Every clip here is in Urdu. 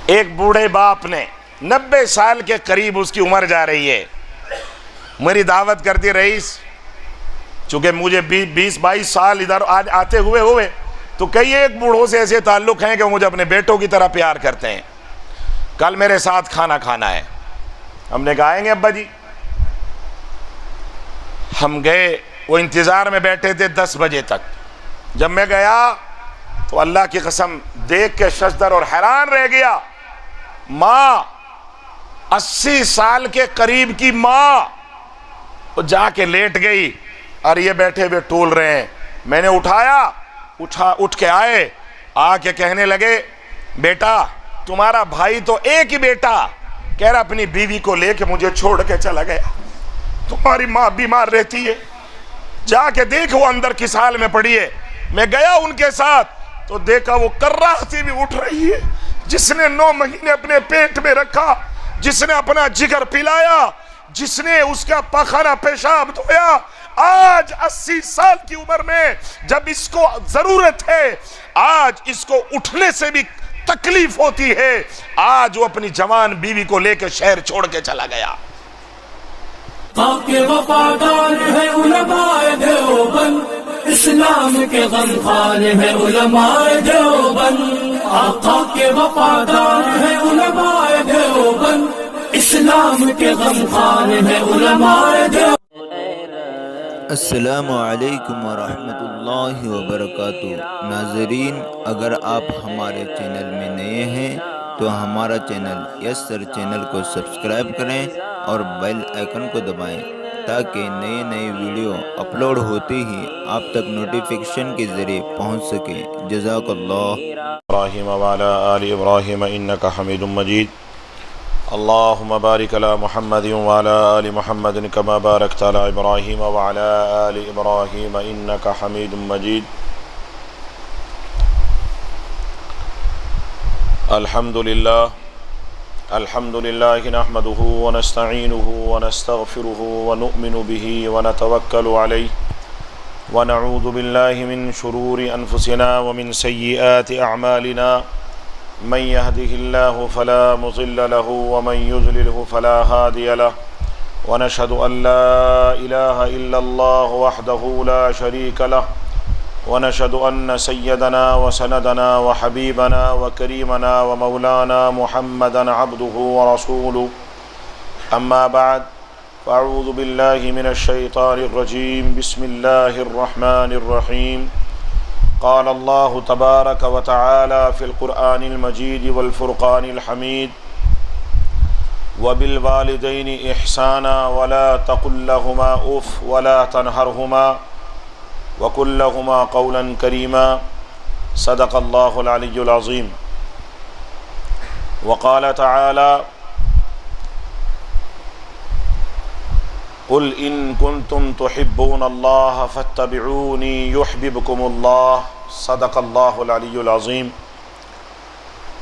ایک بوڑھے باپ نے 90 سال کے قریب اس کی عمر جا رہی ہے، میری دعوت کر دی رئیس، چونکہ مجھے 20-22 سال ادھر آتے ہوئے تو کئی ایک بوڑھوں سے ایسے تعلق ہیں کہ وہ مجھے اپنے بیٹوں کی طرح پیار کرتے ہیں، کل میرے ساتھ کھانا کھانا ہے۔ ہم نے کہا آئیں گے ابا جی۔ ہم گئے، وہ انتظار میں بیٹھے تھے 10 بجے تک۔ جب میں گیا تو اللہ کی قسم دیکھ کے ششدر اور حیران رہ گیا، ماں 80 سال کے قریب کی ماں وہ جا کے لیٹ گئی اور یہ بیٹھے ہوئے ٹول رہے ہیں۔ میں نے اٹھ کے آئے، آ کے کہنے لگے بیٹا تمہارا بھائی تو ایک ہی بیٹا، کہہ رہا اپنی بیوی کو لے کے مجھے چھوڑ کے چلا گیا، تمہاری ماں بیمار رہتی ہے، جا کے دیکھ وہ اندر کس حال میں پڑی ہے۔ میں گیا ان کے ساتھ تو دیکھا وہ کراہتی بھی اٹھ رہی ہے، جس نے 9 مہینے اپنے پیٹ میں رکھا، جس نے اپنا جگر پلایا، جس نے اس کا پاخانہ پیشاب دھویا، آج 80 سال کی عمر میں جب اس کو ضرورت ہے، آج اس کو اٹھنے سے بھی تکلیف ہوتی ہے، آج وہ اپنی جوان بیوی کو لے کے شہر چھوڑ کے چلا گیا۔ کے وفادار ہے علماء دیوبند، اسلام کے غمخوار ہے علماء دیوبند، آقا کے وفادار ہے علماء دیوبند، اسلام کے غمخوار ہے علماء دیوبند۔ السلام علیکم ورحمۃ اللہ وبرکاتہ۔ ناظرین، اگر آپ ہمارے چینل میں نئے ہیں تو ہمارا چینل یسر چینل کو سبسکرائب کریں اور بیل آئیکن کو دبائیں تاکہ نئے ویڈیو اپلوڈ ہوتے ہی آپ تک نوٹیفیکیشن کے ذریعے پہنچ سکیں۔ جزاک اللہ۔ ابراہیم وعلی آل ابراہیم انک حمید مجید۔ اللہم بارک علی محمد وعلی آل محمد کما بارکت علی ابراہیم وعلی آل ابراہیم انک حمید مجید۔ الحمدللہ نحمده ونستعینه ونستغفره ونؤمن به ونتوکل علیہ ونعوذ باللہ من شرور انفسنا ومن سیئات اعمالنا، من يهده الله فلا مضل له ومن يضلله فلا هادي له، ونشهد أن لا إله إلا الله وحده لا شريك له، ونشهد أن سيدنا وسندنا وحبيبنا وكريمنا ومولانا محمدا عبده ورسوله، أما بعد فأعوذ بالله من الشيطان الرجيم، بسم الله الرحمن الرحيم۔ قال الله تبارك وتعالى في القرآن المجيد والفرقان الحميد، وبالوالدين إحسانا ولا تقل لهما أف ولا تنهرهما وقل لهما قولا كريما، صدق الله العلي العظيم۔ وقال تعالى قل إن كنتم تحبون الله فاتبعوني يحببكم الله، صدق الله العلي العظيم۔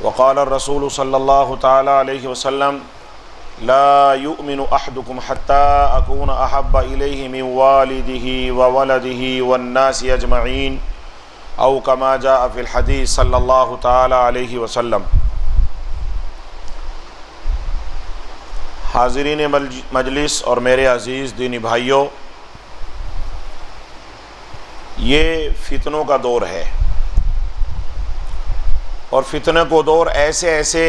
وقال الرسول صلى الله تعالى عليه وسلم لا يؤمن أحدكم حتى أكون أحب إليه من والده وولده والناس أجمعين، أو كما جاء في الحديث صلى الله تعالى عليه وسلم۔ حاضرین مجلس اور میرے عزیز دینی بھائیوں، یہ فتنوں کا دور ہے، اور فتنے کو دور ایسے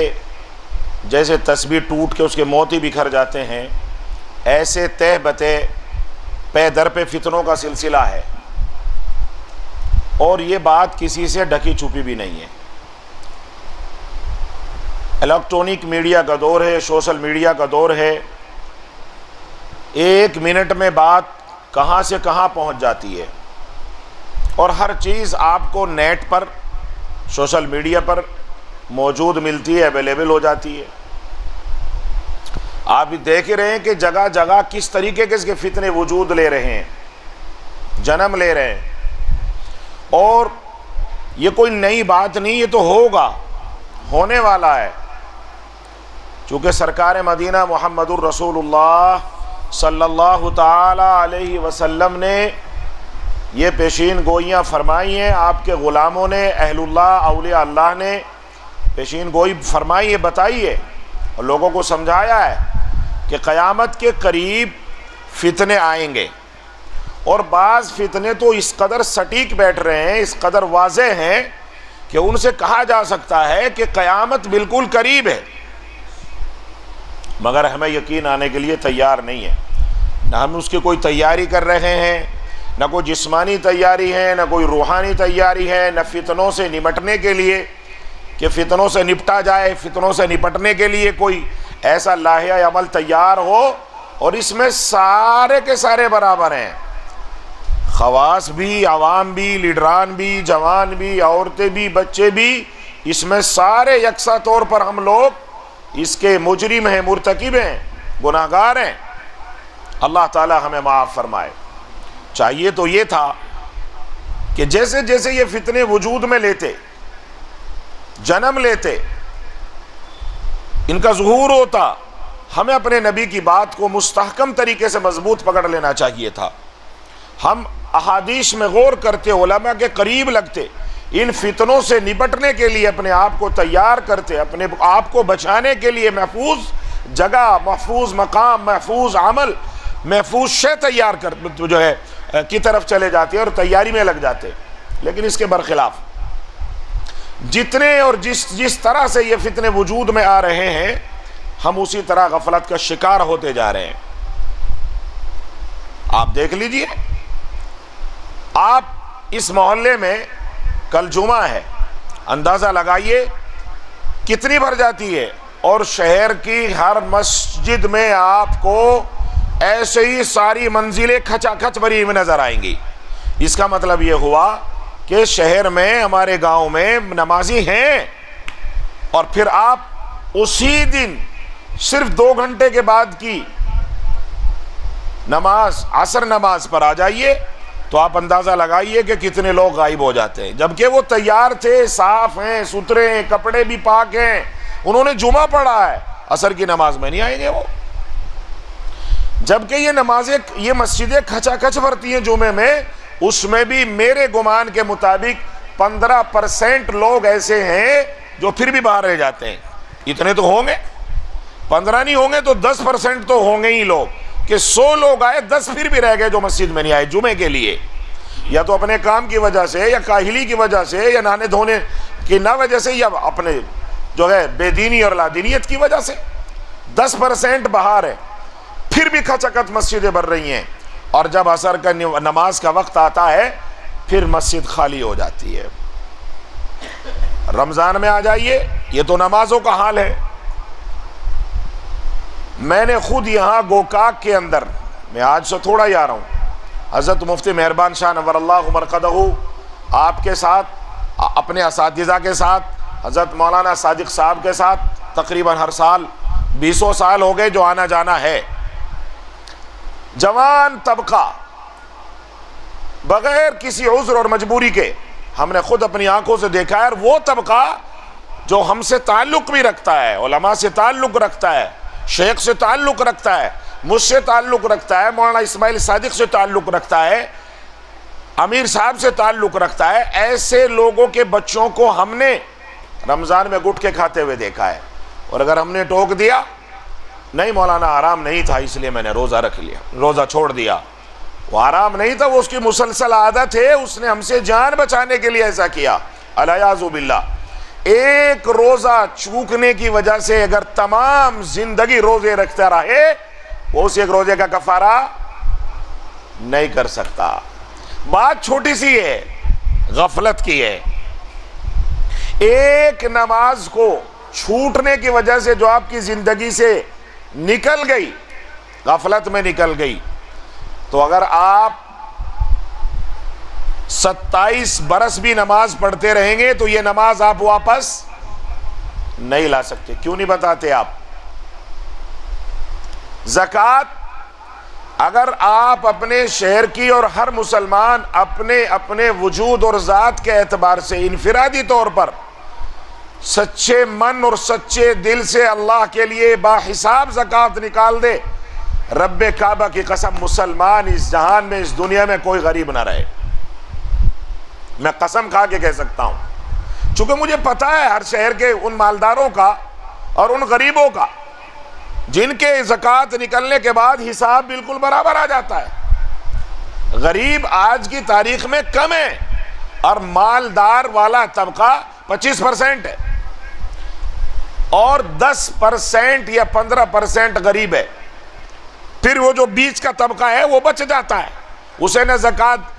جیسے تسبیح ٹوٹ کے اس کے موتی بکھر جاتے ہیں، ایسے تہ بتے پے در پہ فتنوں کا سلسلہ ہے، اور یہ بات کسی سے ڈھکی چھپی بھی نہیں ہے۔ الیکٹرانک میڈیا کا دور ہے، سوشل میڈیا کا دور ہے، 1 منٹ میں بات کہاں سے کہاں پہنچ جاتی ہے، اور ہر چیز آپ کو نیٹ پر، سوشل میڈیا پر موجود ملتی ہے، اویلیبل ہو جاتی ہے۔ آپ دیکھ رہے ہیں کہ جگہ جگہ کس طریقے کے اس کے فتنے وجود لے رہے ہیں، جنم لے رہے ہیں، اور یہ کوئی نئی بات نہیں، یہ تو ہوگا، ہونے والا ہے، چونکہ سرکار مدینہ محمد الرسول اللہ صلی اللہ تعالی علیہ وسلم نے یہ پیشین گوئیاں فرمائی ہیں، آپ کے غلاموں نے، اہل اللہ، اولیاء اللہ نے، پیشین گوئی فرمائیے، بتائیے اور لوگوں کو سمجھایا ہے کہ قیامت کے قریب فتنے آئیں گے، اور بعض فتنے تو اس قدر سٹیک بیٹھ رہے ہیں، اس قدر واضح ہیں کہ ان سے کہا جا سکتا ہے کہ قیامت بالکل قریب ہے، مگر ہمیں یقین آنے کے لیے تیار نہیں ہے، نہ ہم اس کی کوئی تیاری کر رہے ہیں، نہ کوئی جسمانی تیاری ہے، نہ کوئی روحانی تیاری ہے، نہ فتنوں سے نمٹنے کے لیے کہ فتنوں سے نپٹا جائے، فتنوں سے نپٹنے کے لیے کوئی ایسا لائحہ عمل تیار ہو، اور اس میں سارے کے سارے برابر ہیں، خواص بھی، عوام بھی، لیڈران بھی، جوان بھی، عورتیں بھی، بچے بھی، اس میں سارے یکساں طور پر ہم لوگ اس کے مجرم ہیں، مرتکب ہیں، گناہگار ہیں۔ اللہ تعالی ہمیں معاف فرمائے۔ چاہیے تو یہ تھا کہ جیسے جیسے یہ فتنے وجود میں لیتے، جنم لیتے، ان کا ظہور ہوتا، ہمیں اپنے نبی کی بات کو مستحکم طریقے سے مضبوط پکڑ لینا چاہیے تھا۔ ہم احادیث میں غور کرتے، علماء کے قریب لگتے، ان فتنوں سے نپٹنے کے لیے اپنے آپ کو تیار کرتے، اپنے آپ کو بچانے کے لیے محفوظ جگہ، محفوظ مقام، محفوظ عمل، محفوظ شے تیار کر جو ہے کی طرف چلے جاتے اور تیاری میں لگ جاتے۔ لیکن اس کے برخلاف جتنے اور جس طرح سے یہ فتنے وجود میں آ رہے ہیں، ہم اسی طرح غفلت کا شکار ہوتے جا رہے ہیں۔ آپ دیکھ لیجئے، آپ اس محلے میں کل جمعہ ہے، اندازہ لگائیے کتنی بھر جاتی ہے، اور شہر کی ہر مسجد میں آپ کو ایسے ہی ساری منزلیں کھچا کھچ بھری ہوئی نظر آئیں گی۔ اس کا مطلب یہ ہوا کہ شہر میں، ہمارے گاؤں میں نمازی ہیں، اور پھر آپ اسی دن صرف 2 گھنٹے کے بعد کی نماز، عصر نماز پر آ جائیے تو آپ اندازہ لگائیے کہ کتنے لوگ غائب ہو جاتے ہیں، جبکہ وہ تیار تھے، صاف ہیں، ستھرے ہیں، کپڑے بھی پاک ہیں، انہوں نے جمعہ پڑھا ہے، عصر کی نماز میں نہیں آئیں گے وہ۔ جبکہ یہ مسجدیں کھچا کھچ بھرتی ہیں جمعے میں، اس میں بھی میرے گمان کے مطابق 15% لوگ ایسے ہیں جو پھر بھی باہر رہ جاتے ہیں۔ اتنے تو ہوں گے، 15 نہیں ہوں گے تو 10% تو ہوں گے ہی لوگ، کہ 100 لوگ آئے، 10 پھر بھی رہ گئے جو مسجد میں نہیں آئے جمعے کے لیے، یا تو اپنے کام کی وجہ سے، یا کاہلی کی وجہ سے، یا نہانے دھونے کی نہ وجہ سے، یا اپنے جو ہے بے دینی اور لادینیت کی وجہ سے۔ 10% باہر ہے، پھر بھی کھچکت مسجدیں بھر رہی ہیں، اور جب عصر کا نماز کا وقت آتا ہے پھر مسجد خالی ہو جاتی ہے۔ رمضان میں آ جائیے، یہ تو نمازوں کا حال ہے۔ میں نے خود یہاں گوکاک کے اندر، میں آج سے تھوڑا ہی آ رہا ہوں، حضرت مفتی مہربان شاہ نور اللہ مرقدہ آپ کے ساتھ، اپنے اساتذہ کے ساتھ، حضرت مولانا صادق صاحب کے ساتھ تقریباً ہر سال 20 سال ہو گئے جو آنا جانا ہے۔ جوان طبقہ بغیر کسی عذر اور مجبوری کے، ہم نے خود اپنی آنکھوں سے دیکھا ہے، اور وہ طبقہ جو ہم سے تعلق بھی رکھتا ہے، علماء سے تعلق رکھتا ہے، شیخ سے تعلق رکھتا ہے، مجھ سے تعلق رکھتا ہے، مولانا اسماعیل صادق سے تعلق رکھتا ہے، امیر صاحب سے تعلق رکھتا ہے، ایسے لوگوں کے بچوں کو ہم نے رمضان میں گٹکے کھاتے ہوئے دیکھا ہے، اور اگر ہم نے ٹوک دیا نہیں مولانا آرام نہیں تھا اس لیے میں نے روزہ رکھ لیا، روزہ چھوڑ دیا، وہ آرام نہیں تھا، وہ اس کی مسلسل عادت ہے، اس نے ہم سے جان بچانے کے لیے ایسا کیا، الیاذ باللہ۔ ایک روزہ چوکنے کی وجہ سے اگر تمام زندگی روزے رکھتا رہے، وہ اس ایک روزے کا کفارہ نہیں کر سکتا۔ بات چھوٹی سی ہے، غفلت کی ہے۔ ایک نماز کو چھوٹنے کی وجہ سے جو آپ کی زندگی سے نکل گئی، غفلت میں نکل گئی، تو اگر آپ 27 برس بھی نماز پڑھتے رہیں گے تو یہ نماز آپ واپس نہیں لا سکتے۔ کیوں نہیں بتاتے آپ؟ زکوٰۃ اگر آپ اپنے شہر کی، اور ہر مسلمان اپنے اپنے وجود اور ذات کے اعتبار سے انفرادی طور پر سچے من اور سچے دل سے اللہ کے لیے باحساب زکوٰۃ نکال دے، رب کعبہ کی قسم مسلمان اس جہان میں، اس دنیا میں کوئی غریب نہ رہے۔ میں قسم کھا کے کہہ سکتا ہوں، چونکہ مجھے پتا ہے ہر شہر کے ان مالداروں کا اور ان غریبوں کا جن کے زکوٰۃ نکلنے کے بعد حساب بالکل برابر آ جاتا ہے۔ غریب آج کی تاریخ میں کم ہے اور مالدار والا طبقہ 25% ہے اور 10% یا 15% غریب ہے۔ پھر وہ جو بیچ کا طبقہ ہے وہ بچ جاتا ہے، اسے نہ زکوٰۃ،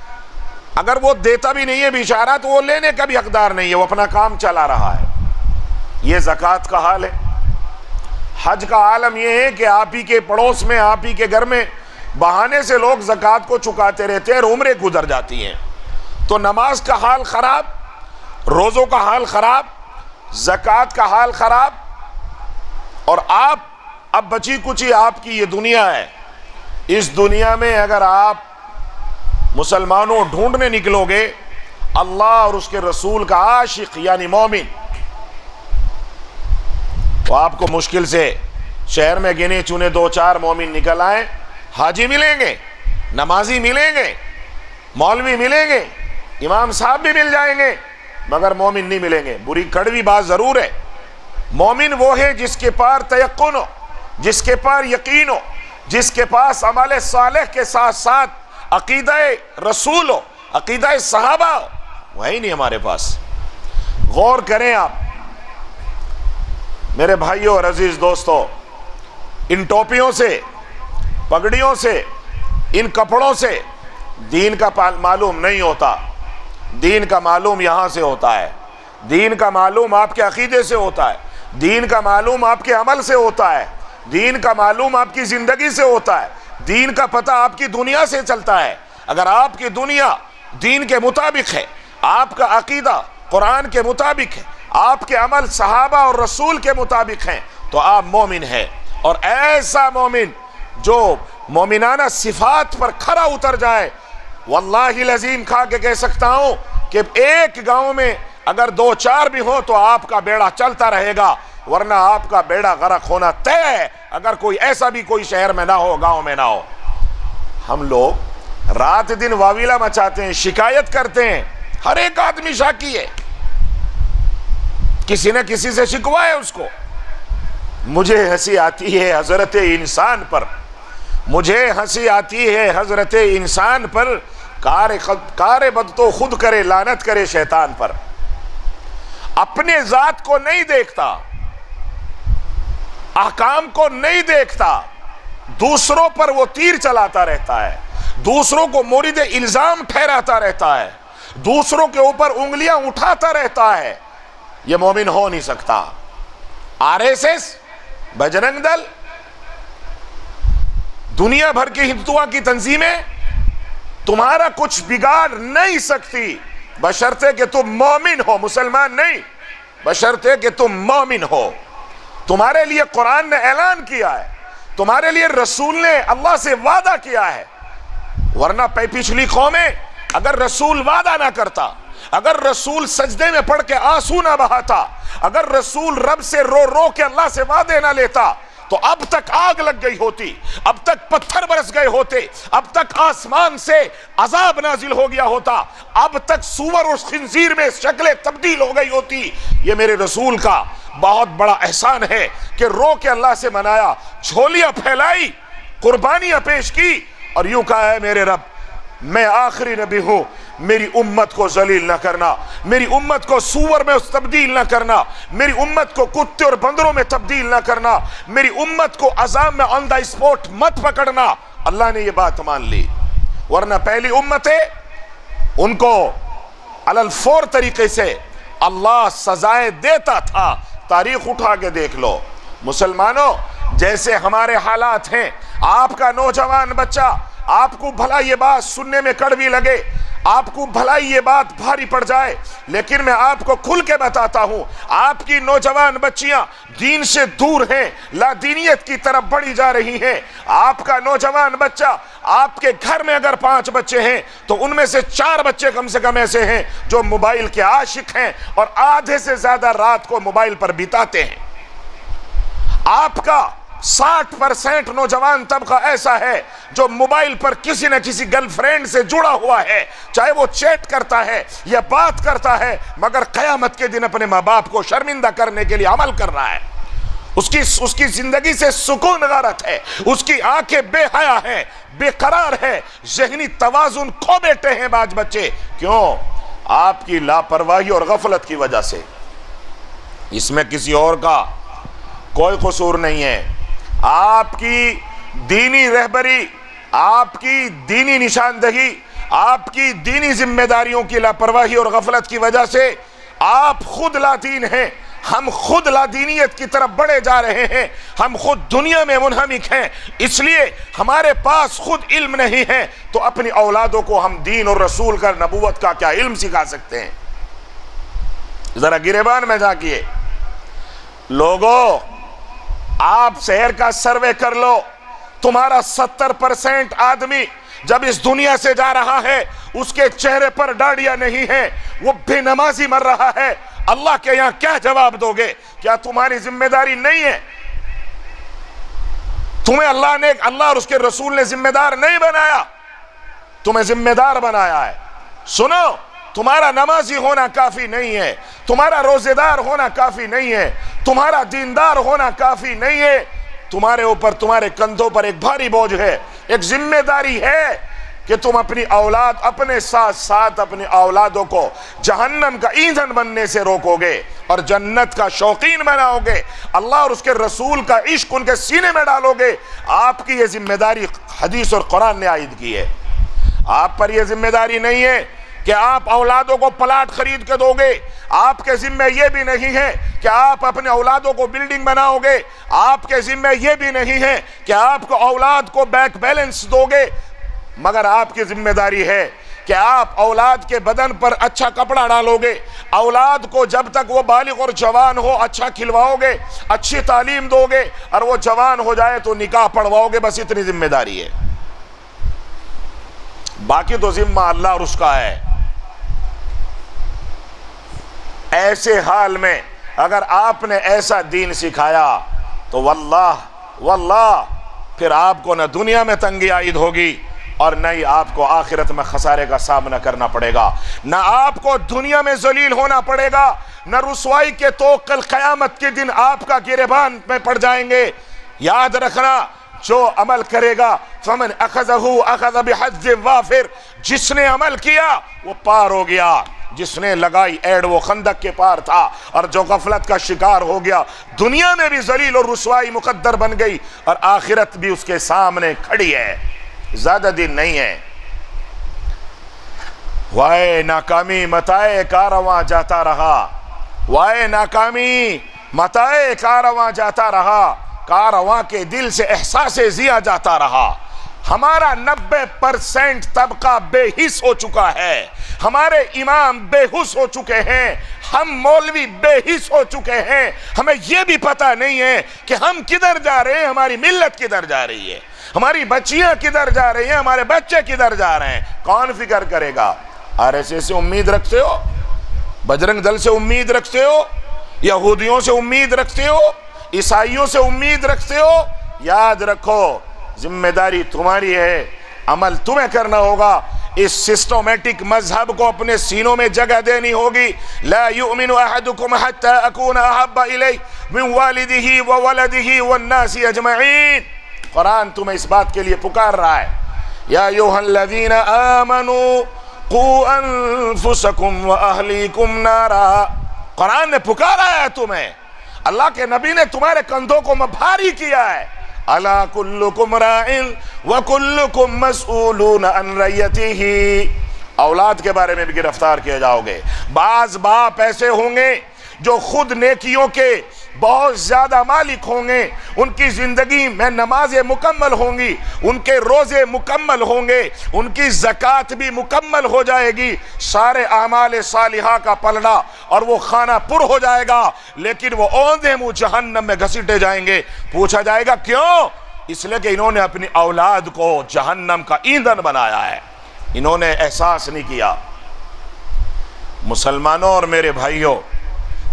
اگر وہ دیتا بھی نہیں ہے بیچارہ تو وہ لینے کا بھی حقدار نہیں ہے، وہ اپنا کام چلا رہا ہے۔ یہ زکوٰۃ کا حال ہے۔ حج کا عالم یہ ہے کہ آپ ہی کے پڑوس میں، آپ ہی کے گھر میں بہانے سے لوگ زکوٰۃ کو چکاتے رہتے ہیں اور عمریں گزر جاتی ہیں۔ تو نماز کا حال خراب، روزوں کا حال خراب، زکوٰۃ کا حال خراب، اور آپ اب بچی کچی آپ کی یہ دنیا ہے۔ اس دنیا میں اگر آپ مسلمانوں ڈھونڈنے نکلو گے اللہ اور اس کے رسول کا عاشق یعنی مومن، تو آپ کو مشکل سے شہر میں گنے چنے 2-4 مومن نکل آئیں۔ حاجی ملیں گے، نمازی ملیں گے، مولوی ملیں گے، امام صاحب بھی مل جائیں گے، مگر مومن نہیں ملیں گے۔ بری کڑوی بات ضرور ہے، مومن وہ ہے جس کے پاس تیقن ہو، جس کے پاس یقین ہو، جس کے پاس عمل صالح کے ساتھ ساتھ عقیدہ رسول ہو، عقیدہ صحابہ ہو، وہی نہیں ہمارے پاس۔ غور کریں آپ میرے بھائیوں اور عزیز دوستوں، ان ٹوپیوں سے، پگڑیوں سے، ان کپڑوں سے دین کا معلوم نہیں ہوتا۔ دین کا معلوم یہاں سے ہوتا ہے، دین کا معلوم آپ کے عقیدے سے ہوتا ہے، دین کا معلوم آپ کے عمل سے ہوتا ہے، دین کا معلوم آپ کی زندگی سے ہوتا ہے، دین کا پتہ آپ کی دنیا سے چلتا ہے۔ اگر آپ کی دنیا دین کے مطابق ہے، آپ کا عقیدہ قرآن کے مطابق ہے، آپ کے عمل صحابہ اور رسول کے مطابق ہیں، تو آپ مومن ہیں۔ اور ایسا مومن جو مومنانہ صفات پر کھرا اتر جائے، واللہ العظیم کھا کے کہہ سکتا ہوں کہ ایک گاؤں میں اگر 2-4 بھی ہوں تو آپ کا بیڑا چلتا رہے گا، ورنہ آپ کا بیڑا غرق ہونا طے ہے اگر کوئی ایسا بھی کوئی شہر میں نہ ہو، گاؤں میں نہ ہو۔ ہم لوگ رات دن واویلا مچاتے ہیں، شکایت کرتے ہیں، ہر ایک آدمی شاکی ہے، کسی نہ کسی سے شکوا ہے اس کو۔ مجھے ہنسی آتی ہے حضرت انسان پر، مجھے ہنسی آتی ہے حضرت انسان پر، کار بد تو خود کرے، لعنت کرے شیطان پر۔ اپنے ذات کو نہیں دیکھتا، احکام کو نہیں دیکھتا، دوسروں پر وہ تیر چلاتا رہتا ہے، دوسروں کو مورد الزام ٹھہراتا رہتا ہے، دوسروں کے اوپر انگلیاں اٹھاتا رہتا ہے۔ یہ مومن ہو نہیں سکتا۔ RSS، بجرنگ دل، دنیا بھر کی ہندوؤں کی تنظیمیں تمہارا کچھ بگاڑ نہیں سکتی بشرطے کہ تم مومن ہو، مسلمان نہیں، بشرطے کہ تم مومن ہو۔ تمہارے لیے قرآن نے اعلان کیا ہے، تمہارے لیے رسول نے اللہ سے وعدہ کیا ہے، ورنہ پچھلی قومیں اگر رسول وعدہ نہ کرتا، اگر رسول سجدے میں پڑھ کے آنسو نہ بہاتا، اگر رسول رب سے رو رو کے اللہ سے وعدے نہ لیتا، تو اب تک آگ لگ گئی ہوتی، اب تک پتھر برس گئے ہوتے، اب تک آسمان سے عذاب نازل ہو گیا ہوتا، اب تک سور اور خنزیر میں شکلیں تبدیل ہو گئی ہوتی۔ یہ میرے رسول کا بہت بڑا احسان ہے کہ رو کے اللہ سے منایا، جھولیاں پھیلائی، قربانیاں پیش کی، اور یوں کہا ہے میرے رب میں آخری نبی ہوں، میری امت کو ذلیل نہ کرنا، میری امت کو سور میں تبدیل نہ کرنا، میری امت کو کتے اور بندروں میں تبدیل نہ کرنا، میری امت کو عذاب میں آن دا اسپوٹ مت پکڑنا۔ اللہ نے یہ بات مان لی، ورنہ پہلی امتیں ان کو علی الفور طریقے سے اللہ سزائیں دیتا تھا۔ تاریخ اٹھا کے دیکھ لو مسلمانوں، جیسے ہمارے حالات ہیں، آپ کا نوجوان بچہ، آپ کو بھلا یہ بات سننے میں کڑوی لگے، آپ کو بھلا یہ بات بھاری پڑ جائے، لیکن میں آپ کو کھل کے بتاتا ہوں، آپ کی نوجوان بچیاں دین سے دور ہیں، لا دینیت کی طرف بڑھی جا رہی ہیں۔ آپ کا نوجوان بچہ، آپ کے گھر میں اگر 5 بچے ہیں تو ان میں سے 4 بچے کم سے کم ایسے ہیں جو موبائل کے عاشق ہیں اور آدھے سے زیادہ رات کو موبائل پر بتاتے ہیں۔ آپ کا 60% نوجوان طبقہ ایسا ہے جو موبائل پر کسی نہ کسی گرل فرینڈ سے جڑا ہوا ہے، چاہے وہ چیٹ کرتا ہے یا بات کرتا ہے، مگر قیامت کے دن اپنے ماں باپ کو شرمندہ کرنے کے لیے عمل کر رہا ہے۔ اس کی زندگی سے سکون غارت ہے، اس کی آنکھیں بے حیا ہیں، بے قرار ہے، ذہنی توازن کھو بیٹھے ہیں بعض بچے۔ کیوں؟ آپ کی لاپرواہی اور غفلت کی وجہ سے۔ اس میں کسی اور کا کوئی قصور نہیں ہے۔ آپ کی دینی رہبری، آپ کی دینی نشاندہی، آپ کی دینی ذمہ داریوں کی لاپرواہی اور غفلت کی وجہ سے آپ خود لادین ہیں، ہم خود لادینیت کی طرف بڑھے جا رہے ہیں، ہم خود دنیا میں منہمک ہیں۔ اس لیے ہمارے پاس خود علم نہیں ہے تو اپنی اولادوں کو ہم دین اور رسول کا، نبوت کا کیا علم سکھا سکتے ہیں؟ ذرا گریبان میں جا کیے لوگوں، آپ شہر کا سروے کر لو، تمہارا 70% آدمی جب اس دنیا سے جا رہا ہے اس کے چہرے پر داڑیاں نہیں ہیں، وہ بے نمازی مر رہا ہے، اللہ کے یہاں کیا جواب دو گے؟ کیا تمہاری ذمہ داری نہیں ہے؟ تمہیں اللہ اور اس کے رسول نے ذمہ دار نہیں بنایا، تمہیں ذمہ دار بنایا ہے۔ سنو، تمہارا نمازی ہونا کافی نہیں ہے، تمہارا روزے دار ہونا کافی نہیں ہے، تمہارا دیندار ہونا کافی نہیں ہے، تمہارے اوپر، تمہارے کندھوں پر ایک بھاری بوجھ ہے، ایک ذمہ داری ہے کہ تم اپنی اولاد، اپنے ساتھ ساتھ اپنی اولادوں کو جہنم کا ایندھن بننے سے روکو گے اور جنت کا شوقین بناؤ گے، اللہ اور اس کے رسول کا عشق ان کے سینے میں ڈالو گے۔ آپ کی یہ ذمہ داری حدیث اور قرآن نے عائد کی ہے۔ آپ پر یہ ذمہ داری نہیں ہے کہ آپ اولادوں کو پلاٹ خرید کے دو گے، آپ کے ذمہ یہ بھی نہیں ہے کہ آپ اپنے اولادوں کو بلڈنگ بناؤ گے، آپ کے ذمہ یہ بھی نہیں ہے کہ آپ کو اولاد کو بینک بیلنس دو گے، مگر آپ کی ذمہ داری ہے کہ آپ اولاد کے بدن پر اچھا کپڑا ڈالو گے، اولاد کو جب تک وہ بالغ اور جوان ہو اچھا کھلواؤ گے، اچھی تعلیم دو گے، اور وہ جوان ہو جائے تو نکاح پڑھواؤ گے۔ بس اتنی ذمہ داری ہے، باقی تو ذمہ اللہ اور اس کا ہے۔ ایسے حال میں اگر آپ نے ایسا دین سکھایا تو واللہ پھر آپ کو نہ دنیا میں تنگی عائد ہوگی اور نہ ہی آپ کو آخرت میں خسارے کا سامنا کرنا پڑے گا، نہ آپ کو دنیا میں ذلیل ہونا پڑے گا، نہ رسوائی کے تو کل قیامت کے دن آپ کا گریبان میں پڑ جائیں گے۔ یاد رکھنا، جو عمل کرے گا فمن اخذہ اخذ بحظ وافر، جس نے عمل کیا وہ پار ہو گیا، جس نے لگائی ایڈ وہ خندق کے پار تھا، اور جو غفلت کا شکار ہو گیا دنیا میں بھی ذلیل اور رسوائی مقدر بن گئی اور آخرت بھی اس کے سامنے کھڑی ہے، زیادہ دن نہیں ہے۔ وائے ناکامی متائے کارواں جاتا رہا، وائے ناکامی متائے کارواں جاتا رہا، کارواں کے دل سے احساس ضیاء جاتا رہا۔ ہمارا 90% طبقہ بے حس ہو چکا ہے، ہمارے امام بے حس ہو چکے ہیں، ہم مولوی بے حس ہو چکے ہیں، ہمیں یہ بھی پتہ نہیں ہے کہ ہم کدھر جا رہے ہیں، ہماری ملت کدھر جا رہی ہے، ہماری بچیاں کدھر جا رہی ہیں، ہمارے بچے کدھر جا رہے ہیں۔ کون فکر کرے گا؟ RSS سے امید رکھتے ہو، بجرنگ دل سے امید رکھتے ہو، یہودیوں سے امید رکھتے ہو، عیسائیوں سے امید رکھتے ہو؟ یاد رکھو، ذمہ داری تمہاری ہے، عمل تمہیں کرنا ہوگا۔ اس سسٹومیٹک مذہب کو اپنے سینوں میں جگہ دینی ہوگی۔ لا یؤمن احدکم حتی اکون احب الیہ من والدہ وولدہ والناس اجمعین۔ قرآن تمہیں اس بات کے لیے پکار رہا ہے، یا ایھا الذین آمنوا قوا انفسکم واہلیکم نارا۔ قرآن نے پکارا ہے تمہیں، اللہ کے نبی نے تمہارے کندھوں کو بھاری کیا ہے۔ الا کلکم راعٍ وکلکم مسئولون عن رعیتہ۔ اولاد کے بارے میں بھی گرفتار کیے جاؤ گے۔ بعض باپ ایسے ہوں گے جو خود نیکیوں کے بہت زیادہ مالک ہوں گے، ان کی زندگی میں نمازیں مکمل ہوں گی، ان کے روزے مکمل ہوں گے، ان کی زکوٰۃ بھی مکمل ہو جائے گی، سارے اعمال صالحہ کا پلڑا اور وہ خانہ پر ہو جائے گا، لیکن وہ اوندھے منہ جہنم میں گھسیٹے جائیں گے۔ پوچھا جائے گا کیوں؟ اس لیے کہ انہوں نے اپنی اولاد کو جہنم کا ایندھن بنایا ہے، انہوں نے احساس نہیں کیا۔ مسلمانوں اور میرے بھائیوں،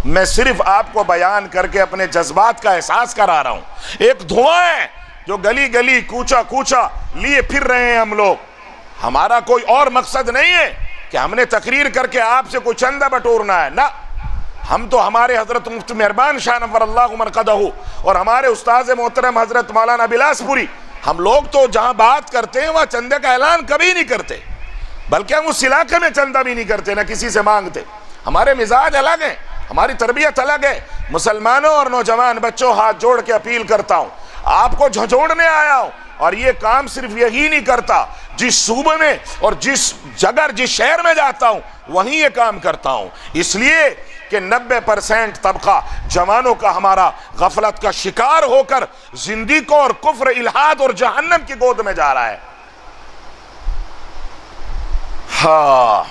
میں صرف آپ کو بیان کر کے اپنے جذبات کا احساس کرا رہا ہوں. ایک دھواں ہے جو گلی گلی کوچا کوچا لیے پھر رہے ہیں ہم لوگ. ہمارا کوئی اور مقصد نہیں ہے کہ ہم نے تقریر کر کے آپ سے کوئی چندہ بٹورنا ہے، نہ. ہم تو ہمارے حضرت مفتی مہربان شاہ نور اللہ مرقدہ اور ہمارے استاذ محترم حضرت مولانا بلاسپوری، ہم لوگ تو جہاں بات کرتے ہیں وہاں چندے کا اعلان کبھی نہیں کرتے، بلکہ ہم اس علاقے میں چندہ بھی نہیں کرتے، نہ کسی سے مانگتے. ہمارے مزاج الگ ہیں، ہماری تربیت الگ ہے. مسلمانوں اور نوجوان بچوں، ہاتھ جوڑ کے اپیل کرتا ہوں، آپ کو جھنجھوڑنے آیا ہوں. اور یہ کام صرف یہی نہیں کرتا، جس صوبے میں اور جس جگہ جس شہر میں جاتا ہوں وہیں یہ کام کرتا ہوں. اس لیے کہ 90% طبقہ جوانوں کا ہمارا غفلت کا شکار ہو کر زندگی کو اور کفر، الحاد اور جہنم کی گود میں جا رہا ہے. ہاں،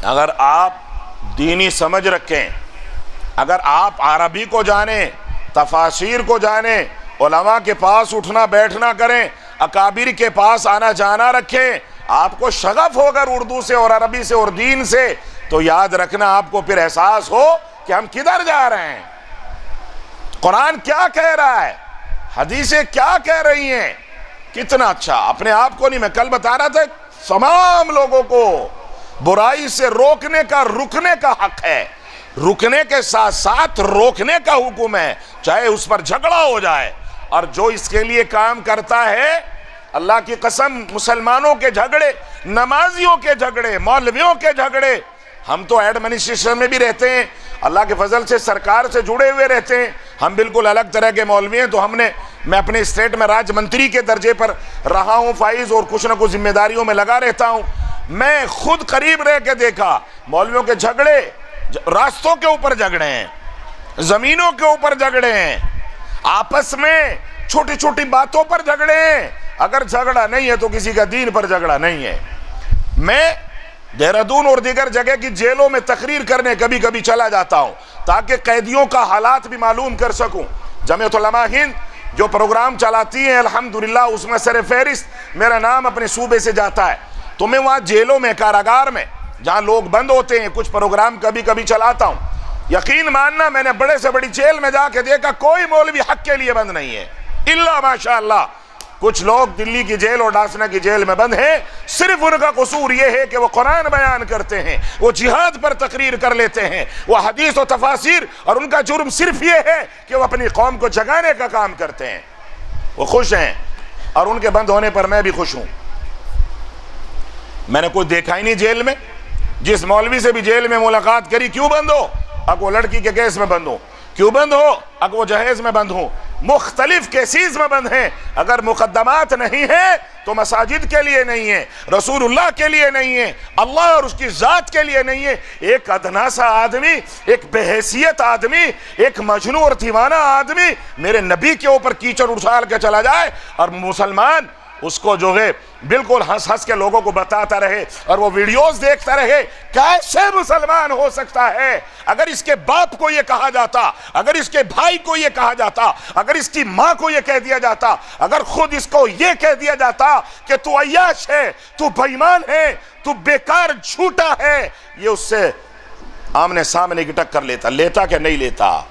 اگر آپ دینی سمجھ رکھیں، اگر آپ عربی کو جانیں، تفاسیر کو جانیں، علماء کے پاس اٹھنا بیٹھنا کریں، اکابر کے پاس آنا جانا رکھیں، آپ کو شغف ہوگا اردو سے اور عربی سے اور دین سے، تو یاد رکھنا آپ کو پھر احساس ہو کہ ہم کدھر جا رہے ہیں، قرآن کیا کہہ رہا ہے، حدیثیں کیا کہہ رہی ہیں. کتنا اچھا. اپنے آپ کو نہیں، میں کل بتا رہا تھا، تمام لوگوں کو برائی سے روکنے کا، رکنے کا حق ہے. رکنے کے ساتھ ساتھ روکنے کا حکم ہے، چاہے اس پر جھگڑا ہو جائے. اور جو اس کے لیے کام کرتا ہے، اللہ کی قسم، مسلمانوں کے جھگڑے، نمازیوں کے جھگڑے، مولویوں کے جھگڑے، ہم تو ایڈمنسٹریشن میں بھی رہتے ہیں، اللہ کے فضل سے سرکار سے جڑے ہوئے رہتے ہیں. ہم بالکل الگ طرح کے مولوی ہیں. تو میں اپنے اسٹیٹ میں راج منتری کے درجے پر رہا ہوں فائز، اور کچھ نہ کچھ ذمہ داریوں میں لگا رہتا ہوں. میں خود قریب رہ کے دیکھا مولویوں کے جھگڑے، راستوں کے اوپر جھگڑے ہیں، زمینوں کے اوپر جھگڑے ہیں، آپس میں چھوٹی چھوٹی باتوں پر جھگڑے ہیں. اگر جھگڑا نہیں ہے تو کسی کا دین پر جھگڑا نہیں ہے. میں دہرادون اور دیگر جگہ کی جیلوں میں تقریر کرنے کبھی کبھی چلا جاتا ہوں تاکہ قیدیوں کا حالات بھی معلوم کر سکوں. جمعیت علماء ہند جو پروگرام چلاتی ہیں الحمدللہ اس میں سر فہرست میرا نام اپنے صوبے سے جاتا ہے. تو میں وہاں جیلوں میں، کاراگار میں جہاں لوگ بند ہوتے ہیں، کچھ پروگرام کبھی کبھی چلاتا ہوں. یقین ماننا، میں نے بڑے سے بڑی جیل میں جا کے دیکھا کوئی مولوی حق کے لیے بند نہیں ہے، الا ماشاءاللہ کچھ لوگ دلی کی جیل اور ڈاسنا کی جیل میں بند ہیں. صرف ان کا قصور یہ ہے کہ وہ قرآن بیان کرتے ہیں، وہ جہاد پر تقریر کر لیتے ہیں، وہ حدیث و تفاسیر، اور ان کا جرم صرف یہ ہے کہ وہ اپنی قوم کو جگانے کا کام کرتے ہیں. وہ خوش ہیں، اور ان کے بند ہونے پر میں بھی خوش ہوں. میں نے کوئی دیکھا ہی نہیں جیل میں. جس مولوی سے بھی جیل میں ملاقات کری، کیوں بند ہو؟ اگر وہ لڑکی کے کیس میں بند ہو. کیوں بند ہو؟ اگر وہ جہیز میں بند ہو. مختلف کیسز میں بند ہیں. اگر مقدمات نہیں ہیں تو مساجد کے لیے نہیں ہے، رسول اللہ کے لیے نہیں ہے، اللہ اور اس کی ذات کے لیے نہیں ہے. ایک ادنا سا آدمی، ایک بحیثیت آدمی، ایک مجنون اور دیوانہ آدمی میرے نبی کے اوپر کیچڑ اچھال کے چلا جائے، اور مسلمان اس کو جو ہے بالکل ہنس ہنس کے لوگوں کو بتاتا رہے اور وہ ویڈیوز دیکھتا رہے. کیسے مسلمان ہو سکتا ہے؟ اگر اس کے باپ کو یہ کہا جاتا، اگر اس کے بھائی کو یہ کہا جاتا، اگر اس کی ماں کو یہ کہہ دیا جاتا، اگر خود اس کو یہ کہہ دیا جاتا کہ تو عیاش ہے، تو بے ایمان ہے، تو بیکار جھوٹا ہے، یہ اس سے آمنے سامنے کی ٹکر لیتا کہ نہیں لیتا؟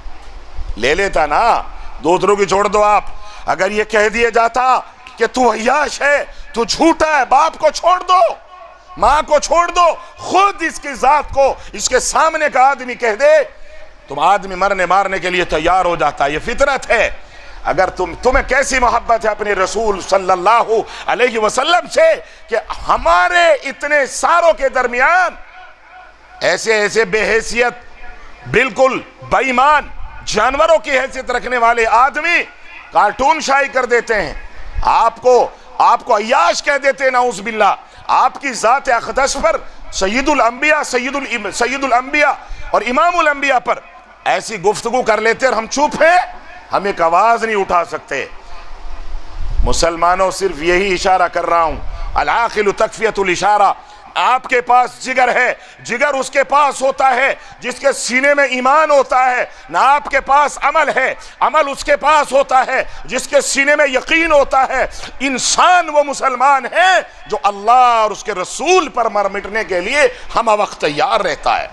لے لیتا نا. دوسروں کی چھوڑ دو آپ. اگر یہ کہہ دیا جاتا کہ تو عیاش ہے، تو جھوٹا ہے، باپ کو چھوڑ دو، ماں کو چھوڑ دو، خود اس کی ذات کو اس کے سامنے کا آدمی کہہ دے، تم آدمی مرنے مارنے کے لیے تیار ہو جاتا ہے. یہ فطرت ہے. اگر تمہیں کیسی محبت ہے اپنے رسول صلی اللہ علیہ وسلم سے کہ ہمارے اتنے ساروں کے درمیان ایسے بے حیثیت، بالکل بے ایمان، جانوروں کی حیثیت رکھنے والے آدمی کارٹون شائی کر دیتے ہیں. آپ کو عیاش کہہ دیتے ہیں، نعوذ باللہ. آپ کی ذات اقدس پر، سید الانبیاء اور امام الانبیاء پر ایسی گفتگو کر لیتے اور ہم چپ ہیں، ہم ایک آواز نہیں اٹھا سکتے. مسلمانوں صرف یہی اشارہ کر رہا ہوں، العاقل تکفیت الاشارہ. آپ کے پاس جگر ہے، جگر اس کے پاس ہوتا ہے جس کے سینے میں ایمان ہوتا ہے. نہ آپ کے پاس عمل ہے، عمل اس کے پاس ہوتا ہے جس کے سینے میں یقین ہوتا ہے. انسان وہ مسلمان ہے جو اللہ اور اس کے رسول پر مر مٹنے کے لیے ہم وقت تیار رہتا ہے.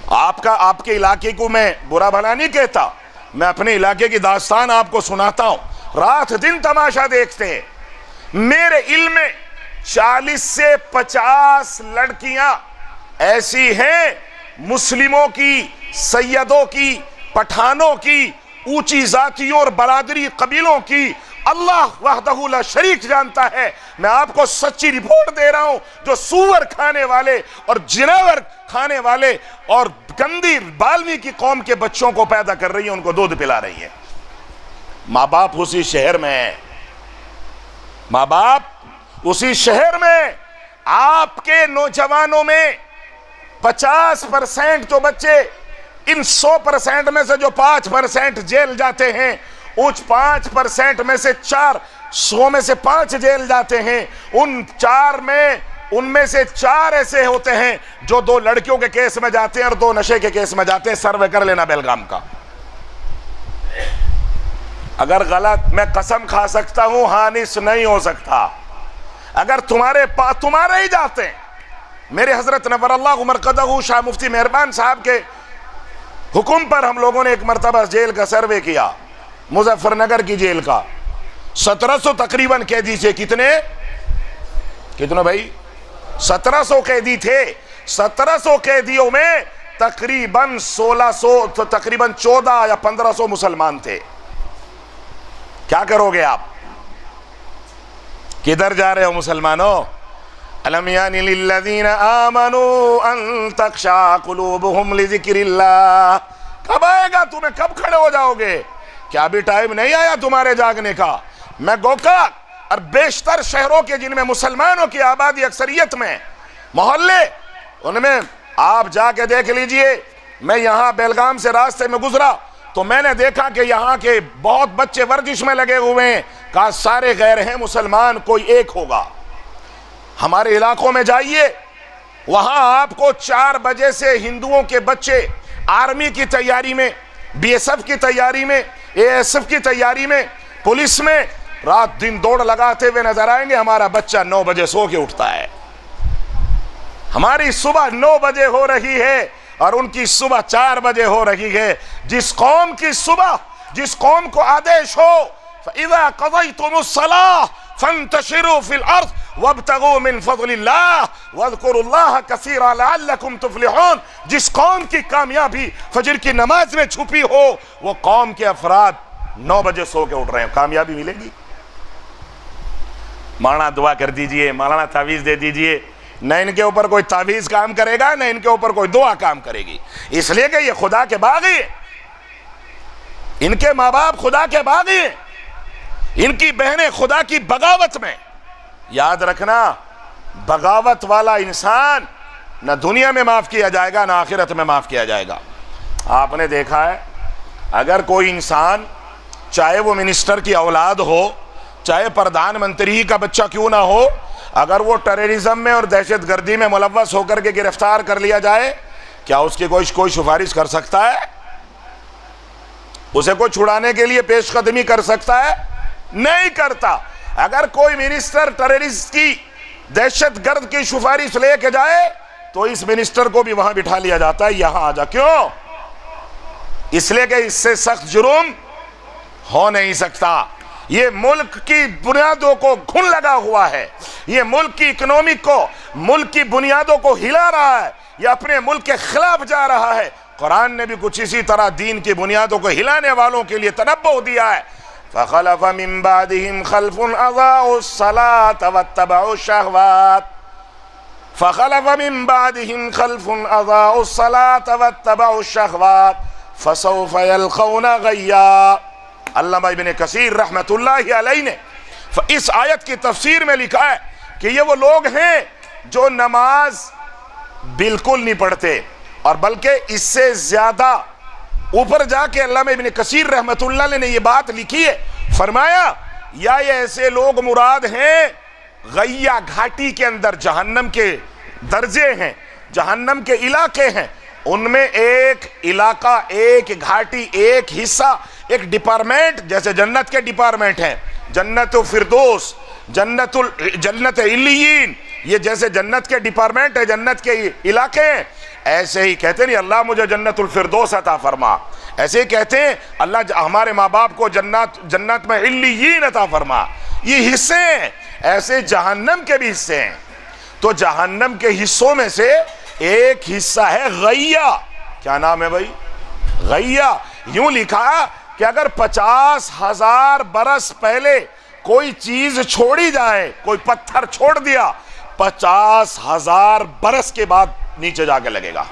آپ کے علاقے کو میں برا بھلا نہیں کہتا، میں اپنے علاقے کی داستان آپ کو سناتا ہوں۔ رات دن تماشا دیکھتے ہیں۔ میرے علم میں 40 سے 50 لڑکیاں ایسی ہیں مسلموں کی، سیدوں کی، پٹھانوں کی، اونچی ذاتیوں اور برادری قبیلوں کی، اللہ وحدہ لا شریک جانتا ہے، میں آپ کو سچی رپورٹ دے رہا ہوں، جو سور کھانے والے اور جناور کھانے والے اور گندی بالمی کی قوم کے بچوں کو پیدا کر رہی ہیں، ان کو دودھ پلا رہی ہیں۔ ماں باپ اسی شہر میں ہیں، ماں باپ اسی شہر میں۔ آپ کے نوجوانوں میں 50% جو بچے، ان 100% میں سے جو 5% جیل جاتے ہیں، اس 5% میں سے 100 میں سے 5 جیل جاتے ہیں، ان میں سے 4 ایسے ہوتے ہیں جو 2 لڑکیوں کے کیس میں جاتے ہیں اور 2 نشے کے کیس میں جاتے ہیں۔ سروے کر لینا بیلگام کا۔ اگر غلط، میں قسم کھا سکتا ہوں، ہانس نہیں ہو سکتا۔ اگر تمہارے ہی جاتے ہیں، میرے حضرت نور اللہ مرقدہ شاہ مفتی مہربان صاحب کے حکم پر ہم لوگوں نے ایک مرتبہ جیل کا سروے کیا، مظفر نگر کی جیل کا۔ 1700 تقریباً قیدی تھے۔ کتنے بھائی؟ 1700 قیدی تھے۔ 1700 قیدیوں میں تقریباً 1400 یا 1500 مسلمان تھے۔ کیا کرو گے آپ؟ کدھر جا رہے ہو مسلمانوں؟ الم یانی للذین آمنوا ان تخشع قلوبہم لذکر اللہ۔ کب آئے گا تمہیں؟ کب کھڑے ہو جاؤ گے؟ کیا ابھی ٹائم نہیں آیا تمہارے جاگنے کا؟ میں گوکا اور بیشتر شہروں کے جن میں مسلمانوں کی آبادی اکثریت میں، محلے، ان میں آپ جا کے دیکھ لیجئے۔ میں یہاں بیلگام سے راستے میں گزرا تو میں نے دیکھا کہ یہاں کے بہت بچے ورزش میں لگے ہوئے ہیں، کہا سارے غیر ہیں مسلمان، کوئی ایک ہوگا۔ ہمارے علاقوں میں جائیے، وہاں آپ کو 4 بجے سے ہندوؤں کے بچے آرمی کی تیاری میں، بی ایس ایف کی تیاری میں، اے ایس ایف کی تیاری میں، پولیس میں رات دن دوڑ لگاتے ہوئے نظر آئیں گے۔ ہمارا بچہ 9 بجے سو کے اٹھتا ہے۔ ہماری صبح 9 بجے ہو رہی ہے اور ان کی صبح 4 بجے ہو رہی ہے۔ جس قوم کی صبح، جس قوم کو آدیش ہو فَإِذَا قَضَيْتُمُ الصَّلَاةَ فَانْتَشِرُوا فِي الْأَرْضِ وَابْتَغُوا مِنْ فَضْلِ اللَّهِ وَاذْكُرُوا اللَّهَ كَثِيرًا لَعَلَّكُمْ تُفْلِحُونَ۔ جس قوم کی کامیابی فجر کی نماز میں چھپی ہو، وہ قوم کے افراد 9 بجے سو کے اٹھ رہے ہیں، کامیابی ملے گی۔ مولانا دعا کر دیجئے، مولانا تعویذ دے دیجئے۔ نہ ان کے اوپر کوئی تعویذ کام کرے گا، نہ ان کے اوپر کوئی دعا کام کرے گی، اس لیے کہ یہ خدا کے باغی ہیں۔ ان کے ماں باپ خدا کے باغی ہیں، ان کی بہنیں خدا کی بغاوت میں۔ یاد رکھنا، بغاوت والا انسان نہ دنیا میں معاف کیا جائے گا، نہ آخرت میں معاف کیا جائے گا۔ آپ نے دیکھا ہے، اگر کوئی انسان، چاہے وہ منسٹر کی اولاد ہو، چاہے پردھان منتری کا بچہ کیوں نہ ہو، اگر وہ ٹیررزم میں اور دہشت گردی میں ملوث ہو کر کے گرفتار کر لیا جائے، کیا اس کی کوئی سفارش کر سکتا ہے؟ اسے کوئی چھڑانے کے لیے پیش قدمی کر سکتا ہے؟ نہیں کرتا۔ اگر کوئی منسٹر ٹیررسٹ کی، دہشت گرد کی سفارش لے کے جائے تو اس منسٹر کو بھی وہاں بٹھا لیا جاتا ہے، یہاں آ جا۔ کیوں؟ اس لیے کہ اس سے سخت جرم ہو نہیں سکتا۔ یہ ملک کی بنیادوں کو گھن لگا ہوا ہے، یہ ملک کی اکنومی کو، ملک کی بنیادوں کو ہلا رہا ہے، یہ اپنے ملک کے خلاف جا رہا ہے۔ قرآن نے بھی کچھ اسی طرح دین کی بنیادوں کو ہلانے والوں کے لیے تنبہ دیا ہے۔ فَخَلَفَ مِن بَعْدِهِمْ خَلْفٌ أَضَاعُوا الصَّلَاةَ وَاتَّبَعُوا الشَّهْوَاتِ فَخَلَفَ مِن بَعْدِهِمْ خَلْفٌ أَضَاعُوا الصَّلَاةَ وَاتَّبَعُوا الشَّهْوَاتِ فَسَوْفَ يَلْقَوْنَ غَيًّا۔ علامہ ابن کثیر رحمت اللہ علیہ نے اس آیت کی تفسیر میں لکھا ہے کہ یہ وہ لوگ ہیں جو نماز بالکل نہیں پڑھتے، اور بلکہ اس سے زیادہ اوپر جا کے علامہ ابن کثیر رحمت اللہ علیہ نے یہ بات لکھی ہے، فرمایا یا یہ ایسے لوگ مراد ہیں غیہ گھاٹی کے اندر جہنم کے درجے ہیں، جہنم کے علاقے ہیں، ان میں ایک علاقہ، ایک گھاٹی، ایک حصہ، ایک ڈپارٹمنٹ، جیسے جنت کے ڈپارٹمنٹ ہیں، جنت فردوس، جنت علیین، یہ جیسے جنت کے ڈپارٹمنٹ ہے، جنت کے علاقے ہیں، ایسے ہی کہتے نہیں اللہ مجھے جنت الفردوس عطا فرما، ایسے ہی کہتے ہیں اللہ ہمارے ماں باپ کو جنت میں علیین عطا فرما. یہ حصے ہیں، ایسے جہنم کے بھی حصے ہیں. تو جہنم کے حصوں میں سے ایک حصہ ہے غیہ. کیا نام ہے بھائی؟ غیہ. یوں لکھا کہ اگر 50,000 برس پہلے کوئی چیز چھوڑی جائے، کوئی پتھر چھوڑ دیا، 50,000 برس کے بعد نیچے جا کے لگے گا.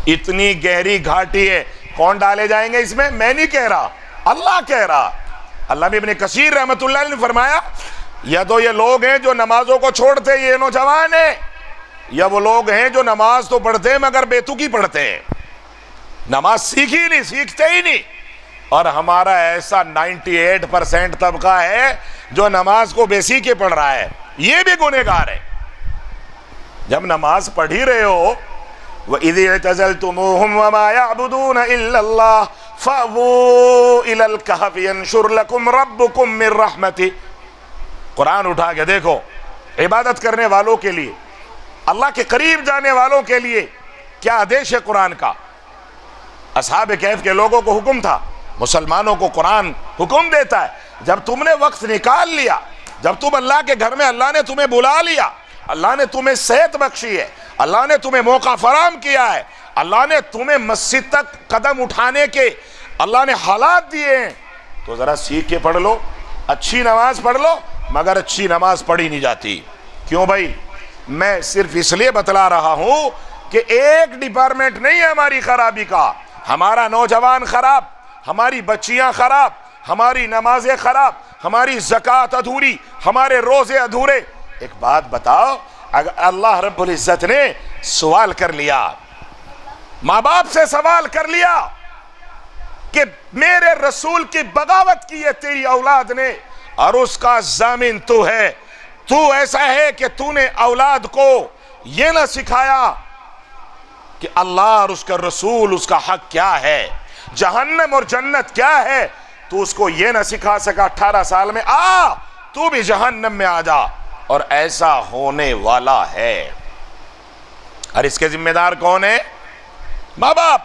اتنی گہری گھاٹی ہے. کون ڈالے جائیں گے اس میں؟ میں نہیں کہہ رہا، اللہ کہہ رہا. اللہ ابن کثیر رحمت اللہ علیہ نے فرمایا یا تو یہ لوگ ہیں جو نمازوں کو چھوڑتے یہ نوجوان ہیں، یا وہ لوگ ہیں جو نماز تو پڑھتے ہیں مگر بیتوکی پڑھتے ہیں، نماز سیکھی نہیں، سیکھتے ہی نہیں. اور ہمارا ایسا 98% طبقہ ہے جو نماز کو بیسی کے پڑھ رہا ہے، یہ بھی گنہگار ہے. جب نماز پڑھ ہی رہے ہو وَإِذِ اعْتَزَلْتُمُوهُمْ وَمَا يَعْبُدُونَ إِلَّا اللَّهَ فَأْوُوا إِلَى الْكَهْفِ يَنشُرْ لَكُمْ رَبُّكُمْ مِنْ رَحْمَتِهِ. قرآن اٹھا کے دیکھو، عبادت کرنے والوں کے لیے، اللہ کے قریب جانے والوں کے لیے کیا آدیش ہے قرآن کا. اصحاب کہف کے لوگوں کو حکم تھا، مسلمانوں کو قرآن حکم دیتا ہے جب تم نے وقت نکال لیا، جب تم اللہ کے گھر میں، اللہ نے تمہیں بلا لیا، اللہ نے تمہیں صحت بخشی ہے، اللہ نے تمہیں موقع فراہم کیا ہے، اللہ نے تمہیں مسجد تک قدم اٹھانے کے اللہ نے حالات دیے ہیں، تو ذرا سیکھ کے پڑھ لو. اچھی نماز پڑھ لو. مگر اچھی نماز پڑھی نہیں جاتی. کیوں بھائی؟ میں صرف اس لیے بتلا رہا ہوں کہ ایک ڈپارٹمنٹ نہیں ہے ہماری خرابی کا. ہمارا نوجوان خراب، ہماری بچیاں خراب، ہماری نمازیں خراب، ہماری زکوٰۃ ادھوری، ہمارے روزے ادھورے. ایک بات بتاؤ، اگر اللہ رب العزت نے سوال کر لیا، ماں باپ سے سوال کر لیا کہ میرے رسول کی بغاوت کی ہے تیری اولاد نے اور اس کا ضامن تو ہے، تو ایسا ہے کہ تو نے اولاد کو یہ نہ سکھایا کہ اللہ اور اس کا رسول، اس کا حق کیا ہے، جہنم اور جنت کیا ہے، تو اس کو یہ نہ سکھا سکا 18 سال میں تو بھی جہنم میں آ جا. اور ایسا ہونے والا ہے. اور اس کے ذمہ دار کون ہے؟ ماں باپ.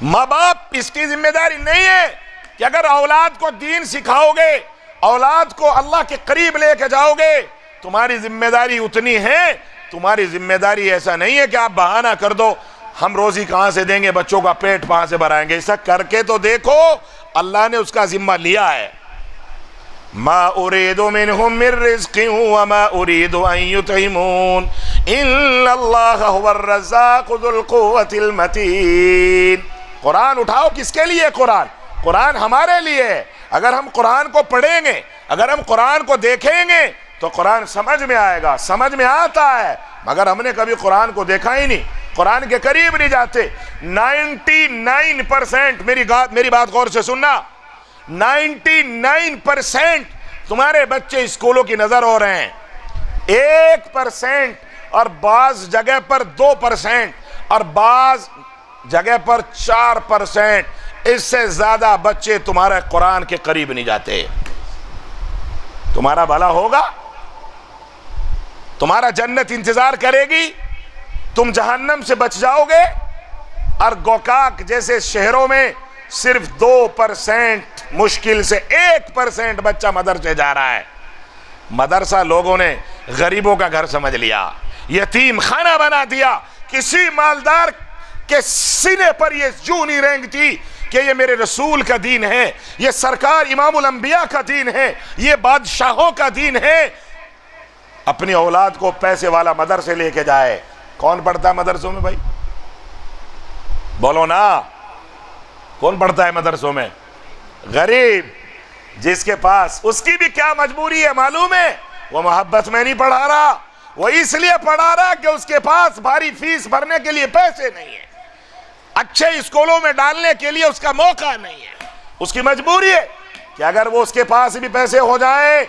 ماں باپ اس کی ذمہ داری نہیں ہے کہ اگر اولاد کو دین سکھاؤ گے، اولاد کو اللہ کے قریب لے کے جاؤ گے، تمہاری ذمہ داری اتنی ہے. تمہاری ذمہ داری ایسا نہیں ہے کہ آپ بہانہ کر دو ہم روزی کہاں سے دیں گے، بچوں کا پیٹ کہاں سے بھرائیں گے. ایسا کر کے تو دیکھو، اللہ نے اس کا ذمہ لیا ہے. ما اريد منهم من رزق وما اريد ان يطعمون ان الله هو الرزاق ذو القوة المتين. قرآن اٹھاؤ. کس کے لیے قرآن؟ قرآن ہمارے لیے. اگر ہم قرآن کو پڑھیں گے، اگر ہم قرآن کو دیکھیں گے تو قرآن سمجھ میں آئے گا، سمجھ میں آتا ہے. مگر ہم نے کبھی قرآن کو دیکھا ہی نہیں، قرآن کے قریب نہیں جاتے. 99% میری بات غور سے سننا، 99% تمہارے بچے اسکولوں کی نظر ہو رہے ہیں. 1% اور بعض جگہ پر 2% اور بعض جگہ پر 4%، اس سے زیادہ بچے تمہارے قرآن کے قریب نہیں جاتے. تمہارا بھلا ہوگا، تمہارا جنت انتظار کرے گی، تم جہنم سے بچ جاؤ گے. اور گوکاک جیسے شہروں میں صرف 2%، مشکل سے 1% بچہ مدرسے جا رہا ہے. مدرسہ لوگوں نے غریبوں کا گھر سمجھ لیا، یتیم خانہ بنا دیا. کسی مالدار کے سینے پر یہ جو نہیں رینگتی کہ یہ میرے رسول کا دین ہے، یہ سرکار امام الانبیاء کا دین ہے، یہ بادشاہوں کا دین ہے. اپنی اولاد کو پیسے والا مدرسے لے کے جائے. کون پڑھتا ہے مدرسوں میں بھائی؟ بولو نا، کون پڑھتا ہے مدرسوں میں؟ غریب. جس کے پاس، اس کی بھی کیا مجبوری ہے معلوم ہے؟ وہ محبت میں نہیں پڑھا رہا، وہ اس لیے پڑھا رہا کہ اس کے پاس بھاری فیس بھرنے کے لیے پیسے نہیں ہیں، اچھے اسکولوں میں ڈالنے کے لیے اس کا موقع نہیں ہے. اس کی مجبوری ہے کہ اگر وہ اس کے پاس بھی پیسے ہو جائیں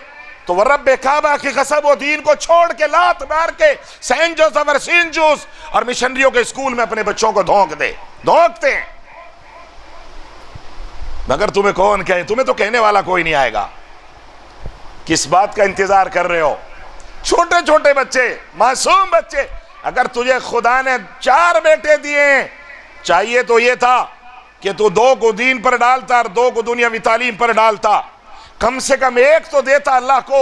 تو وہ رب کعبہ کی قسم وہ دین کو چھوڑ کے لات مار کے سینٹ جوزف اور سینٹ جوز اور مشنریوں کے اسکول میں اپنے بچوں کو دھونکتے ہیں. مگر تمہیں کون کہے؟ تمہیں تو کہنے والا کوئی نہیں آئے گا. کس بات کا انتظار کر رہے ہو؟ چھوٹے چھوٹے بچے، معصوم بچے. اگر تجھے خدا نے 4 بیٹے دیے ہیں، چاہیے تو یہ تھا کہ تو 2 کو دین پر ڈالتا اور 2 کو دنیاوی تعلیم پر ڈالتا. کم سے کم 1 تو دیتا اللہ کو